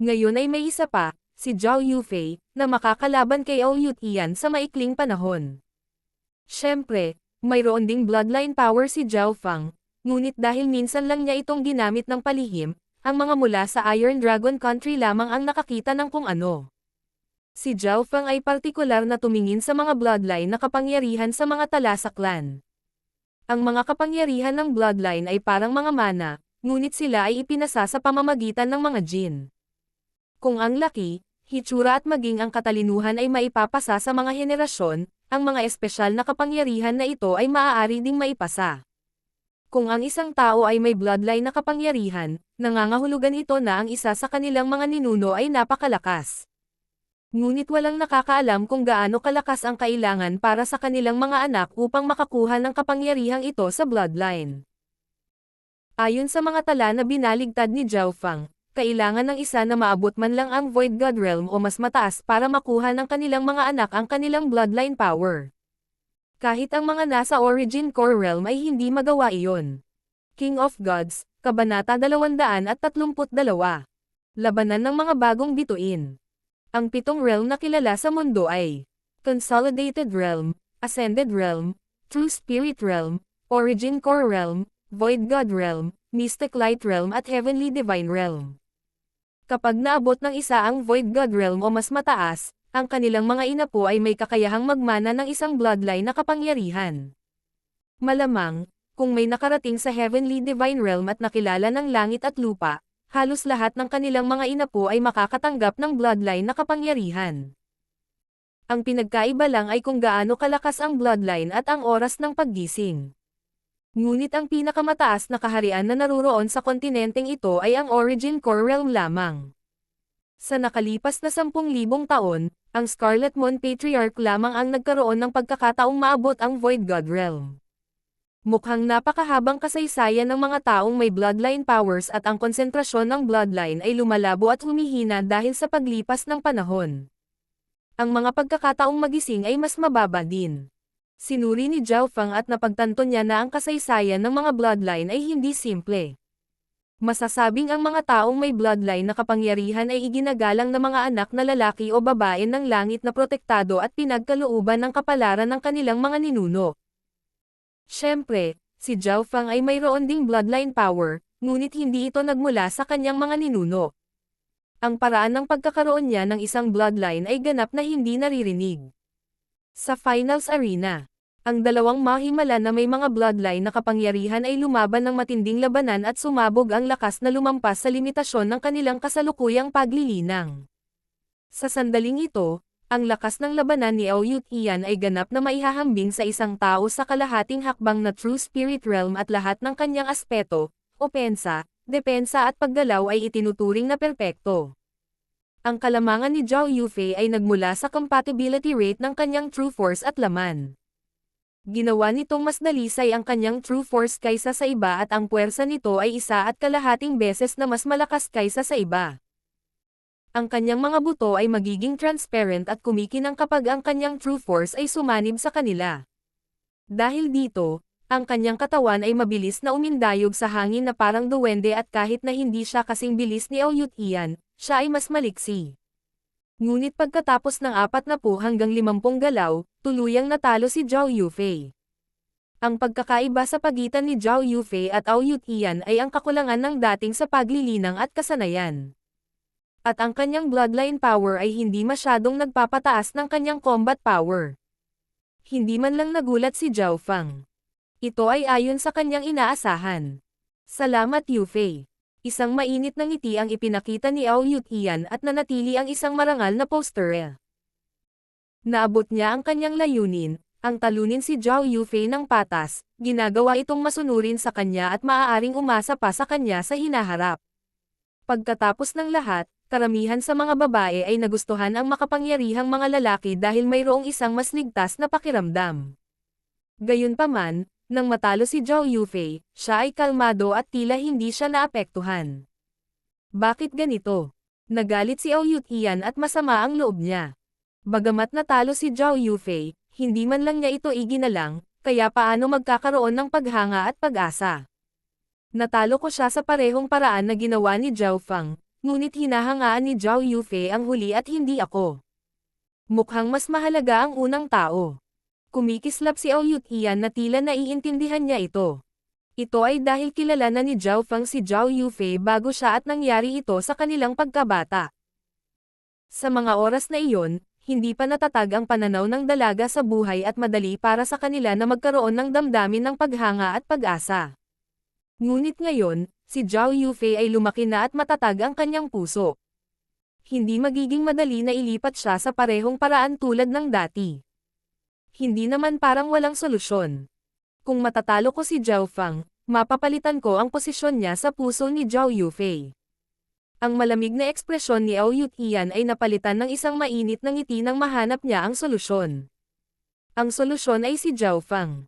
Ngayon ay may isa pa, si Zhao Yufei, na makakalaban kay Ao Yutian sa maikling panahon. Siyempre, mayroon ding bloodline power si Zhao Fang, ngunit dahil minsan lang niya itong ginamit ng palihim, ang mga mula sa Iron Dragon Country lamang ang nakakita ng kung ano. Si Zhao Feng ay partikular na tumingin sa mga bloodline na kapangyarihan sa mga tala sa clan. Ang mga kapangyarihan ng bloodline ay parang mga mana, ngunit sila ay ipinasa sa pamamagitan ng mga jin. Kung ang laki, hitsura at maging ang katalinuhan ay maipapasa sa mga henerasyon, ang mga espesyal na kapangyarihan na ito ay maaari ding maipasa. Kung ang isang tao ay may bloodline na kapangyarihan, nangangahulugan ito na ang isa sa kanilang mga ninuno ay napakalakas. Ngunit walang nakakaalam kung gaano kalakas ang kailangan para sa kanilang mga anak upang makakuha ng kapangyarihang ito sa bloodline. Ayon sa mga tala na binaligtad ni Zhao Feng, kailangan ng isa na maabot man lang ang Void God Realm o mas mataas para makuha ng kanilang mga anak ang kanilang bloodline power. Kahit ang mga nasa Origin Core Realm ay hindi magawa iyon. King of Gods, Kabanata 232. Labanan ng mga bagong bituin. Ang 7 realm na kilala sa mundo ay Consolidated Realm, Ascended Realm, True Spirit Realm, Origin Core Realm, Void God Realm, Mystic Light Realm at Heavenly Divine Realm. Kapag naabot ng isa ang Void God Realm o mas mataas, ang kanilang mga inapo ay may kakayahang magmana ng isang bloodline na kapangyarihan. Malamang, kung may nakarating sa Heavenly Divine Realm at nakilala ng langit at lupa, halos lahat ng kanilang mga inapo ay makakatanggap ng bloodline na kapangyarihan. Ang pinagkaiba lang ay kung gaano kalakas ang bloodline at ang oras ng paggising. Ngunit ang pinakamataas na kaharian na naruroon sa kontinenteng ito ay ang Origin Core Realm lamang. Sa nakalipas na 10,000 taon, ang Scarlet Moon Patriarch lamang ang nagkaroon ng pagkakataong maabot ang Void God Realm. Mukhang napakahabang kasaysayan ng mga taong may bloodline powers at ang konsentrasyon ng bloodline ay lumalabo at humihina dahil sa paglipas ng panahon. Ang mga pagkakataong magising ay mas mababa din. Sinuri ni Zhao Feng at napagtanto niya na ang kasaysayan ng mga bloodline ay hindi simple. Masasabing ang mga taong may bloodline na kapangyarihan ay iginagalang na mga anak na lalaki o babae ng langit na protektado at pinagkalooban ng kapalaran ng kanilang mga ninuno. Siyempre, si Zhao Feng ay mayroon ding bloodline power, ngunit hindi ito nagmula sa kanyang mga ninuno. Ang paraan ng pagkakaroon niya ng isang bloodline ay ganap na hindi naririnig. Sa Finals Arena, ang dalawang mahimala na may mga bloodline na kapangyarihan ay lumaban ng matinding labanan at sumabog ang lakas na lumampas sa limitasyon ng kanilang kasalukuyang paglilinang. Sa sandaling ito, ang lakas ng labanan ni Aoyut Ian ay ganap na maihahambing sa isang tao sa kalahating hakbang na True Spirit Realm at lahat ng kanyang aspeto, opensa, depensa at paggalaw ay itinuturing na perpekto. Ang kalamangan ni Zhao Yufei ay nagmula sa compatibility rate ng kanyang True Force at laman. Ginawa nitong mas dalisay ang kanyang True Force kaysa sa iba at ang puwersa nito ay 1.5 beses na mas malakas kaysa sa iba. Ang kanyang mga buto ay magiging transparent at kumikinang kapag ang kanyang True Force ay sumanib sa kanila. Dahil dito, ang kanyang katawan ay mabilis na umindayog sa hangin na parang duwende at kahit na hindi siya kasing bilis ni Aoyut Ian, siya ay mas maliksi. Ngunit pagkatapos ng 40 hanggang 50 galaw, tuluyang natalo si Zhao Yufei. Ang pagkakaiba sa pagitan ni Zhao Yufei at Aoyut Ian ay ang kakulangan ng dating sa paglilinang at kasanayan. At ang kanyang bloodline power ay hindi masyadong nagpapataas ng kanyang combat power. Hindi man lang nagulat si Zhao Feng. Ito ay ayon sa kanyang inaasahan. Salamat Yufei. Isang mainit na ngiti ang ipinakita ni Aoyut Ian at nanatili ang isang marangal na posture. Naabot niya ang kanyang layunin, ang talunin si Zhao Yufei ng patas, ginagawa itong masunurin sa kanya at maaaring umasa pa sa kanya sa hinaharap. Pagkatapos ng lahat, karamihan sa mga babae ay nagustuhan ang makapangyarihang mga lalaki dahil mayroong isang mas ligtas na pakiramdam. Gayunpaman, nang matalo si Zhao Yufei, siya ay kalmado at tila hindi siya naapektuhan. Bakit ganito? Nagalit si Aoyut Ian at masama ang loob niya. Bagamat natalo si Zhao Yufei, hindi man lang niya ito iginalang, kaya paano magkakaroon ng paghanga at pag-asa? Natalo ko siya sa parehong paraan na ginawa ni Zhao Feng, ngunit hinahangaan ni Zhao Yufei ang huli at hindi ako. Mukhang mas mahalaga ang unang tao. Kumikislap si Aoyut Ian na tila naiintindihan niya ito. Ito ay dahil kilala na ni Zhao Feng si Zhao Yufei bago siya at nangyari ito sa kanilang pagkabata. Sa mga oras na iyon, hindi pa natatag ang pananaw ng dalaga sa buhay at madali para sa kanila na magkaroon ng damdamin ng paghanga at pag-asa. Ngunit ngayon, si Zhao Yufei ay lumaki na at matatag ang kanyang puso. Hindi magiging madali na ilipat siya sa parehong paraan tulad ng dati. Hindi naman parang walang solusyon. Kung matatalo ko si Zhao Feng, mapapalitan ko ang posisyon niya sa puso ni Zhao Yufei. Ang malamig na ekspresyon ni Ao Yutian ay napalitan ng isang mainit na ngiti nang mahanap niya ang solusyon. Ang solusyon ay si Zhao Feng.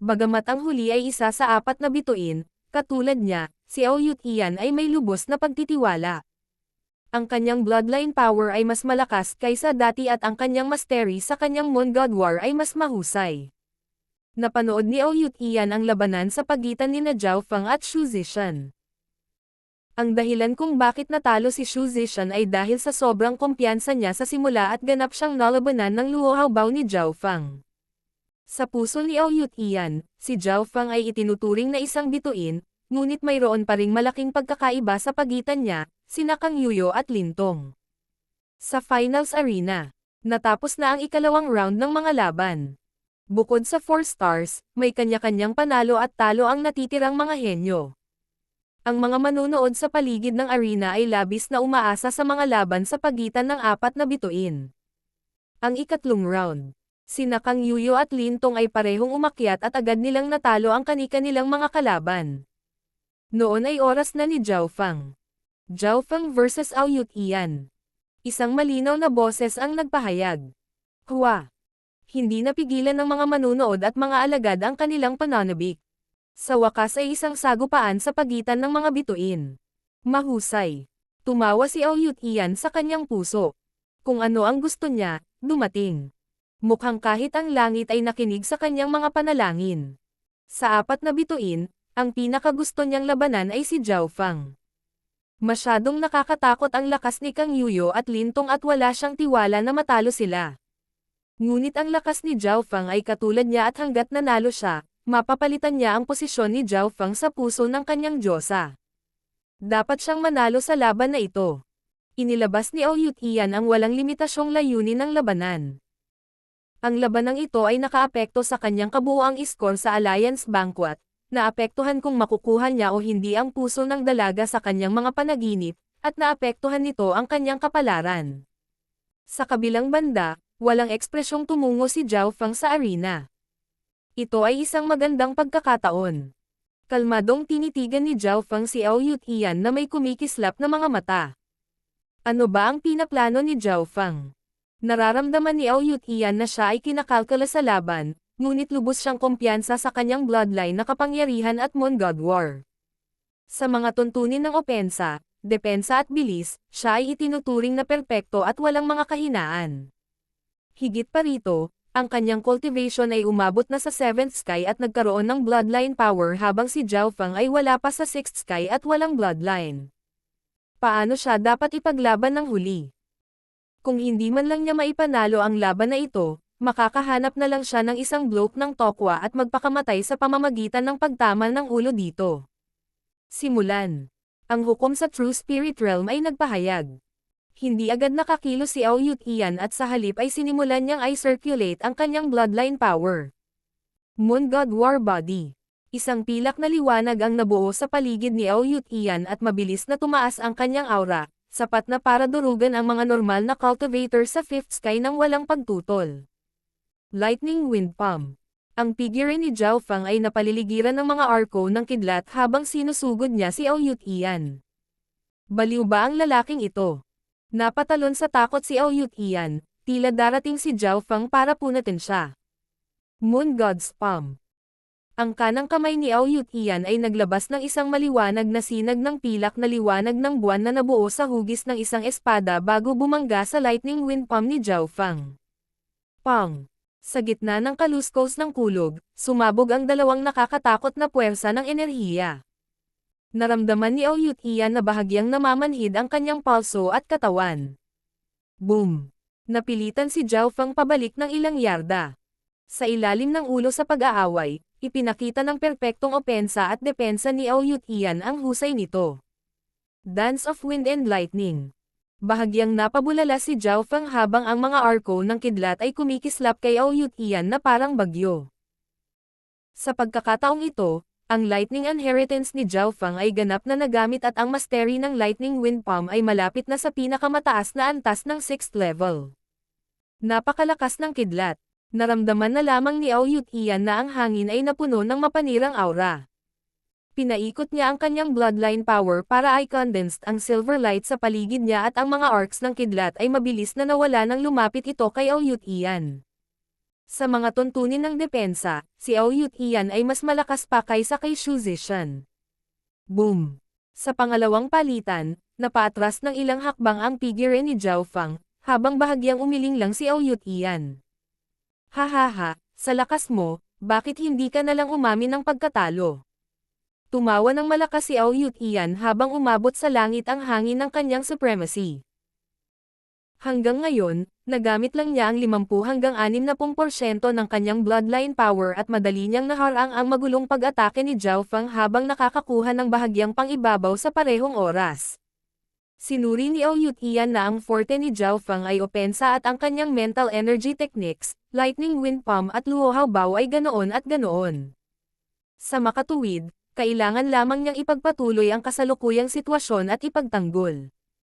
Bagamat ang huli ay isa sa 4 na bituin, katulad niya, si Ao Yutian ay may lubos na pagtitiwala. Ang kanyang bloodline power ay mas malakas kaysa dati at ang kanyang mastery sa kanyang Moon God War ay mas mahusay. Napanood ni Ao Yutian ang labanan sa pagitan nina Zhao Feng at Xu Zishan. Ang dahilan kung bakit natalo si Xu Zishan ay dahil sa sobrang kumpiyansa niya sa simula at ganap siyang nalabanan ng luho-hawbaw ni Zhao Feng. Sa puso ni Ao Yutian, si Zhao Feng ay itinuturing na isang bituin, ngunit mayroon pa ring malaking pagkakaiba sa pagitan niya, sina Kang Yuyo at Lin Tong. Sa Finals Arena, natapos na ang ikalawang round ng mga laban. Bukod sa 4 stars, may kanya-kanyang panalo at talo ang natitirang mga henyo. Ang mga manunood sa paligid ng arena ay labis na umaasa sa mga laban sa pagitan ng 4 na bituin. Ang ikatlong round, sina Kang Yuyo at Lin Tong ay parehong umakyat at agad nilang natalo ang kani-kanilang mga kalaban. Noon ay oras na ni Zhao Feng. Zhao Feng vs Ao Yutian. Isang malinaw na boses ang nagpahayag. Hua! Hindi napigilan ng mga manunood at mga alagad ang kanilang pananabik. Sa wakas ay isang sagupaan sa pagitan ng mga bituin. Mahusay. Tumawa si Ao Yutian sa kanyang puso. Kung ano ang gusto niya, dumating. Mukhang kahit ang langit ay nakinig sa kanyang mga panalangin. Sa 4 na bituin, ang pinakagusto niyang labanan ay si Zhao Feng. Masyadong nakakatakot ang lakas ni Kang Yuyo at Lin Tong at wala siyang tiwala na matalo sila. Ngunit ang lakas ni Zhao Feng ay katulad niya at hanggat nanalo siya, mapapalitan niya ang posisyon ni Zhao Feng sa puso ng kanyang diyosa. Dapat siyang manalo sa laban na ito. Inilabas ni Ao Yutian ang walang limitasyong layunin ng labanan. Ang labanang ito ay nakaapekto sa kanyang kabuuang iskor sa Alliance Banquet, naapektuhan kung makukuha niya o hindi ang puso ng dalaga sa kanyang mga panaginip, at naapektuhan nito ang kanyang kapalaran. Sa kabilang banda, walang ekspresyong tumungo si Zhao Feng sa arena. Ito ay isang magandang pagkakataon. Kalmadong tinitigan ni Zhao Feng si Ao Yutian na may kumikislap na mga mata. Ano ba ang pinaplano ni Zhao Feng? Nararamdaman ni Ao Yutian na siya ay kinakalkula sa laban, ngunit lubos siyang kumpiyansa sa kanyang bloodline na kapangyarihan at Moon God War. Sa mga tuntunin ng opensa, depensa at bilis, siya ay itinuturing na perpekto at walang mga kahinaan. Higit pa rito, ang kanyang cultivation ay umabot na sa 7th sky at nagkaroon ng bloodline power habang si Zhao Feng ay wala pa sa 6th sky at walang bloodline. Paano siya dapat ipaglaban ng huli? Kung hindi man lang niya maipanalo ang laban na ito, makakahanap na lang siya ng isang bloke ng tokwa at magpakamatay sa pamamagitan ng pagtamal ng ulo dito. Simulan. Ang hukom sa True Spirit Realm ay nagpahayag. Hindi agad nakakilos si Ao Yutian at sa halip ay sinimulan niyang i-circulate ang kanyang bloodline power. Moon God War Body. Isang pilak na liwanag ang nabuo sa paligid ni Ao Yutian at mabilis na tumaas ang kanyang aura, sapat na para durugan ang mga normal na cultivator sa 5th sky nang walang pagtutol. Lightning Wind Palm. Ang figure ni Zhao Feng ay napaliligiran ng mga arko ng kidlat habang sinusugod niya si Ao Yutian. Baliw ba ang lalaking ito? Napatalon sa takot si Ao Yutian, tila darating si Zhao Feng para punatin siya. Moon God's Palm. Ang kanang kamay ni Ao Yutian ay naglabas ng isang maliwanag na sinag ng pilak na liwanag ng buwan na nabuo sa hugis ng isang espada bago bumangga sa lightning wind palm ni Zhao Feng. Pang! Sa gitna ng kaluskos ng kulog, sumabog ang dalawang nakakatakot na puwersa ng enerhiya. Naramdaman ni Ao Yutian na bahagyang namamanhid ang kanyang palso at katawan. Boom! Napilitan si Zhao Feng pabalik ng ilang yarda. Sa ilalim ng ulo sa pag-aaway, Ipinakita ng perpektong opensa at depensa ni Aoyut Ian ang husay nito. Dance of Wind and Lightning. Bahagyang napabulala si Zhao Feng habang ang mga arko ng kidlat ay kumikislap kay Aoyut Ian na parang bagyo. Sa pagkakataong ito, ang Lightning Inheritance ni Zhao Feng ay ganap na nagamit at ang mastery ng Lightning Wind Palm ay malapit na sa pinakamataas na antas ng 6th level. Napakalakas ng kidlat. Naramdaman na lamang ni Aoyut Ian na ang hangin ay napuno ng mapanirang aura. Pinaikot niya ang kanyang bloodline power para ay condensed ang silver light sa paligid niya at ang mga arcs ng kidlat ay mabilis na nawala nang lumapit ito kay Aoyut Ian. Sa mga tuntunin ng depensa, si Aoyut Ian ay mas malakas pa kaysa kay Xu Zishan. Boom! Sa pangalawang palitan, napaatras ng ilang hakbang ang figure ni Zhao Feng, habang bahagyang umiling lang si Aoyut Ian. Hahaha, sa lakas mo, bakit hindi ka nalang umamin ng pagkatalo? Tumawa ng malakas si Aoyut Ian habang umabot sa langit ang hangin ng kanyang supremacy. Hanggang ngayon, nagamit lang niya ang 50 hanggang 60% ng kanyang bloodline power at madali niyang naharang ang magulong pag-atake ni Zhao Feng habang nakakakuha ng bahagyang pang-ibabaw sa parehong oras. Sinuri ni Aoyut Ian na ang forte ni Zhao Feng ay opensa at ang kanyang mental energy techniques, Lightning Wind Palm at Luo Hao Bao ay ganoon at ganoon. Sa makatuwid, kailangan lamang niyang ipagpatuloy ang kasalukuyang sitwasyon at ipagtanggol.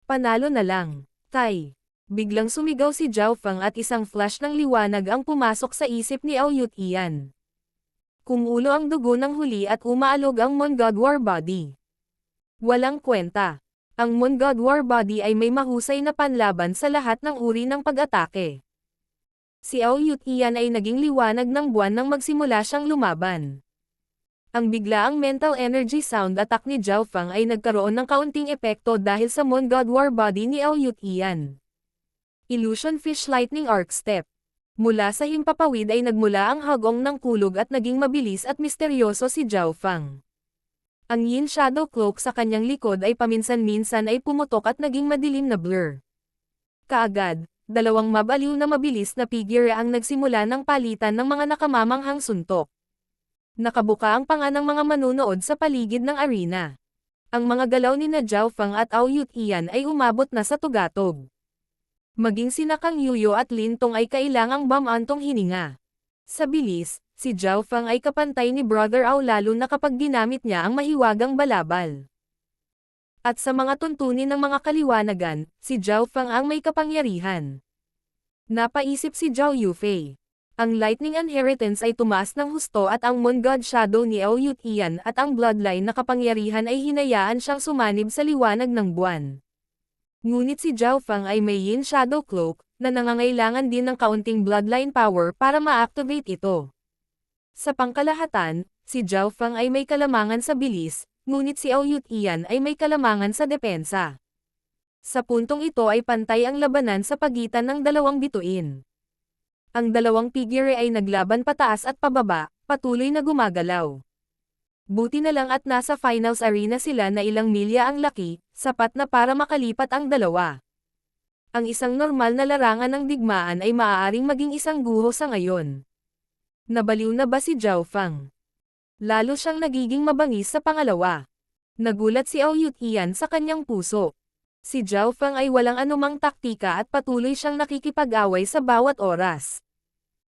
Panalo na lang. Tai. Biglang sumigaw si Zhao Feng at isang flash ng liwanag ang pumasok sa isip ni Aoyut Ian. Kumulo ang dugo ng huli at umaalog ang Moon God War Body. Walang kwenta. Ang Moon God War Body ay may mahusay na panlaban sa lahat ng uri ng pag-atake. Si Aoyut Ian ay naging liwanag ng buwan nang magsimula siyang lumaban. Ang biglaang mental energy sound attack ni Zhao Feng ay nagkaroon ng kaunting epekto dahil sa Moon God War Body ni Aoyut Ian. Illusion Fish Lightning Arc Step. Mula sa himpapawid ay nagmula ang hagong ng kulog at naging mabilis at misteryoso si Zhao Feng. Ang Yin Shadow Cloak sa kanyang likod ay paminsan-minsan ay pumutok at naging madilim na blur. Kaagad, dalawang mabaliw na mabilis na figure ang nagsimula ng palitan ng mga nakamamanghang suntok. Nakabuka ang panga ng mga manunood sa paligid ng arena. Ang mga galaw ni Zhao Feng at Aoyut Ian ay umabot na sa tugatog. Maging sina Kang Yuyo at Lin Tong ay kailangang bamantong hininga. Sa bilis, si Zhao Feng ay kapantay ni Brother Ao lalo na kapag ginamit niya ang mahiwagang balabal. At sa mga tuntunin ng mga kaliwanagan, si Zhao Feng ang may kapangyarihan. Napaisip si Zhao Yufei. Ang Lightning Inheritance ay tumaas ng husto at ang Moon God Shadow ni Aoyut Ian at ang Bloodline na kapangyarihan ay hinayaan siyang sumanib sa liwanag ng buwan. Ngunit si Zhao Feng ay may Yin Shadow Cloak, na nangangailangan din ng kaunting Bloodline power para ma-activate ito. Sa pangkalahatan, si Zhao Feng ay may kalamangan sa bilis, ngunit si Aoyut Ian ay may kalamangan sa depensa. Sa puntong ito ay pantay ang labanan sa pagitan ng dalawang bituin. Ang dalawang figure ay naglaban pataas at pababa, patuloy na gumagalaw. Buti na lang at nasa finals arena sila na ilang milya ang laki, sapat na para makalipat ang dalawa. Ang isang normal na larangan ng digmaan ay maaaring maging isang guho sa ngayon. Nabaliw na ba si Zhao Feng? Lalo siyang nagiging mabangis sa pangalawa. Nagulat si Aoyut Ian sa kanyang puso. Si Zhao Feng ay walang anumang taktika at patuloy siyang nakikipag-away sa bawat oras.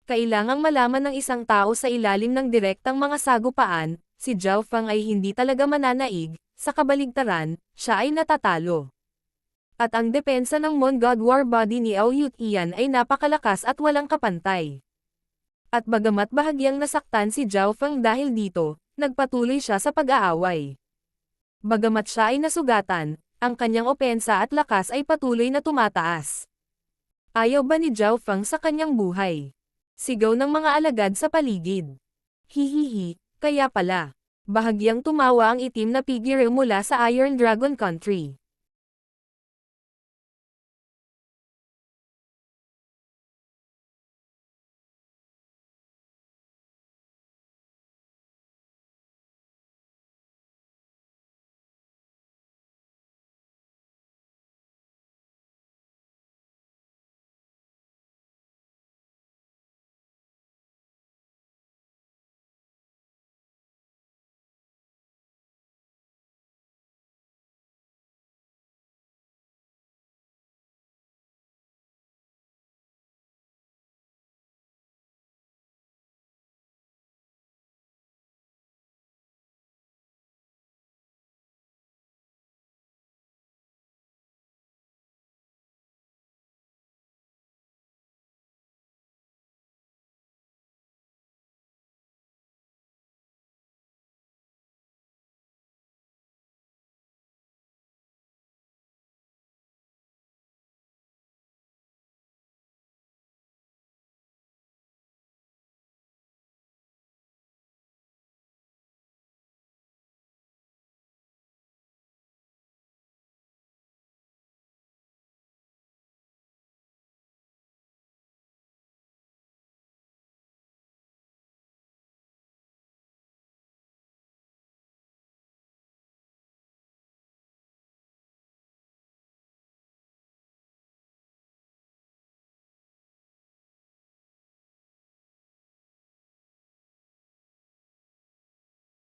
Kailangang malaman ng isang tao sa ilalim ng direktang mga sagupaan, si Zhao Feng ay hindi talaga mananaig, sa kabaligtaran, siya ay natatalo. At ang depensa ng Moon God War Body ni Aoyut Ian ay napakalakas at walang kapantay. At bagamat bahagyang nasaktan si Zhao Feng dahil dito, nagpatuloy siya sa pag-aaway. Bagamat siya ay nasugatan, ang kanyang opensa at lakas ay patuloy na tumataas. Ayaw ba ni Zhao Feng sa kanyang buhay? Sigaw ng mga alagad sa paligid. Hihihi, kaya pala. Bahagyang tumawa ang itim na figure mula sa Iron Dragon Country.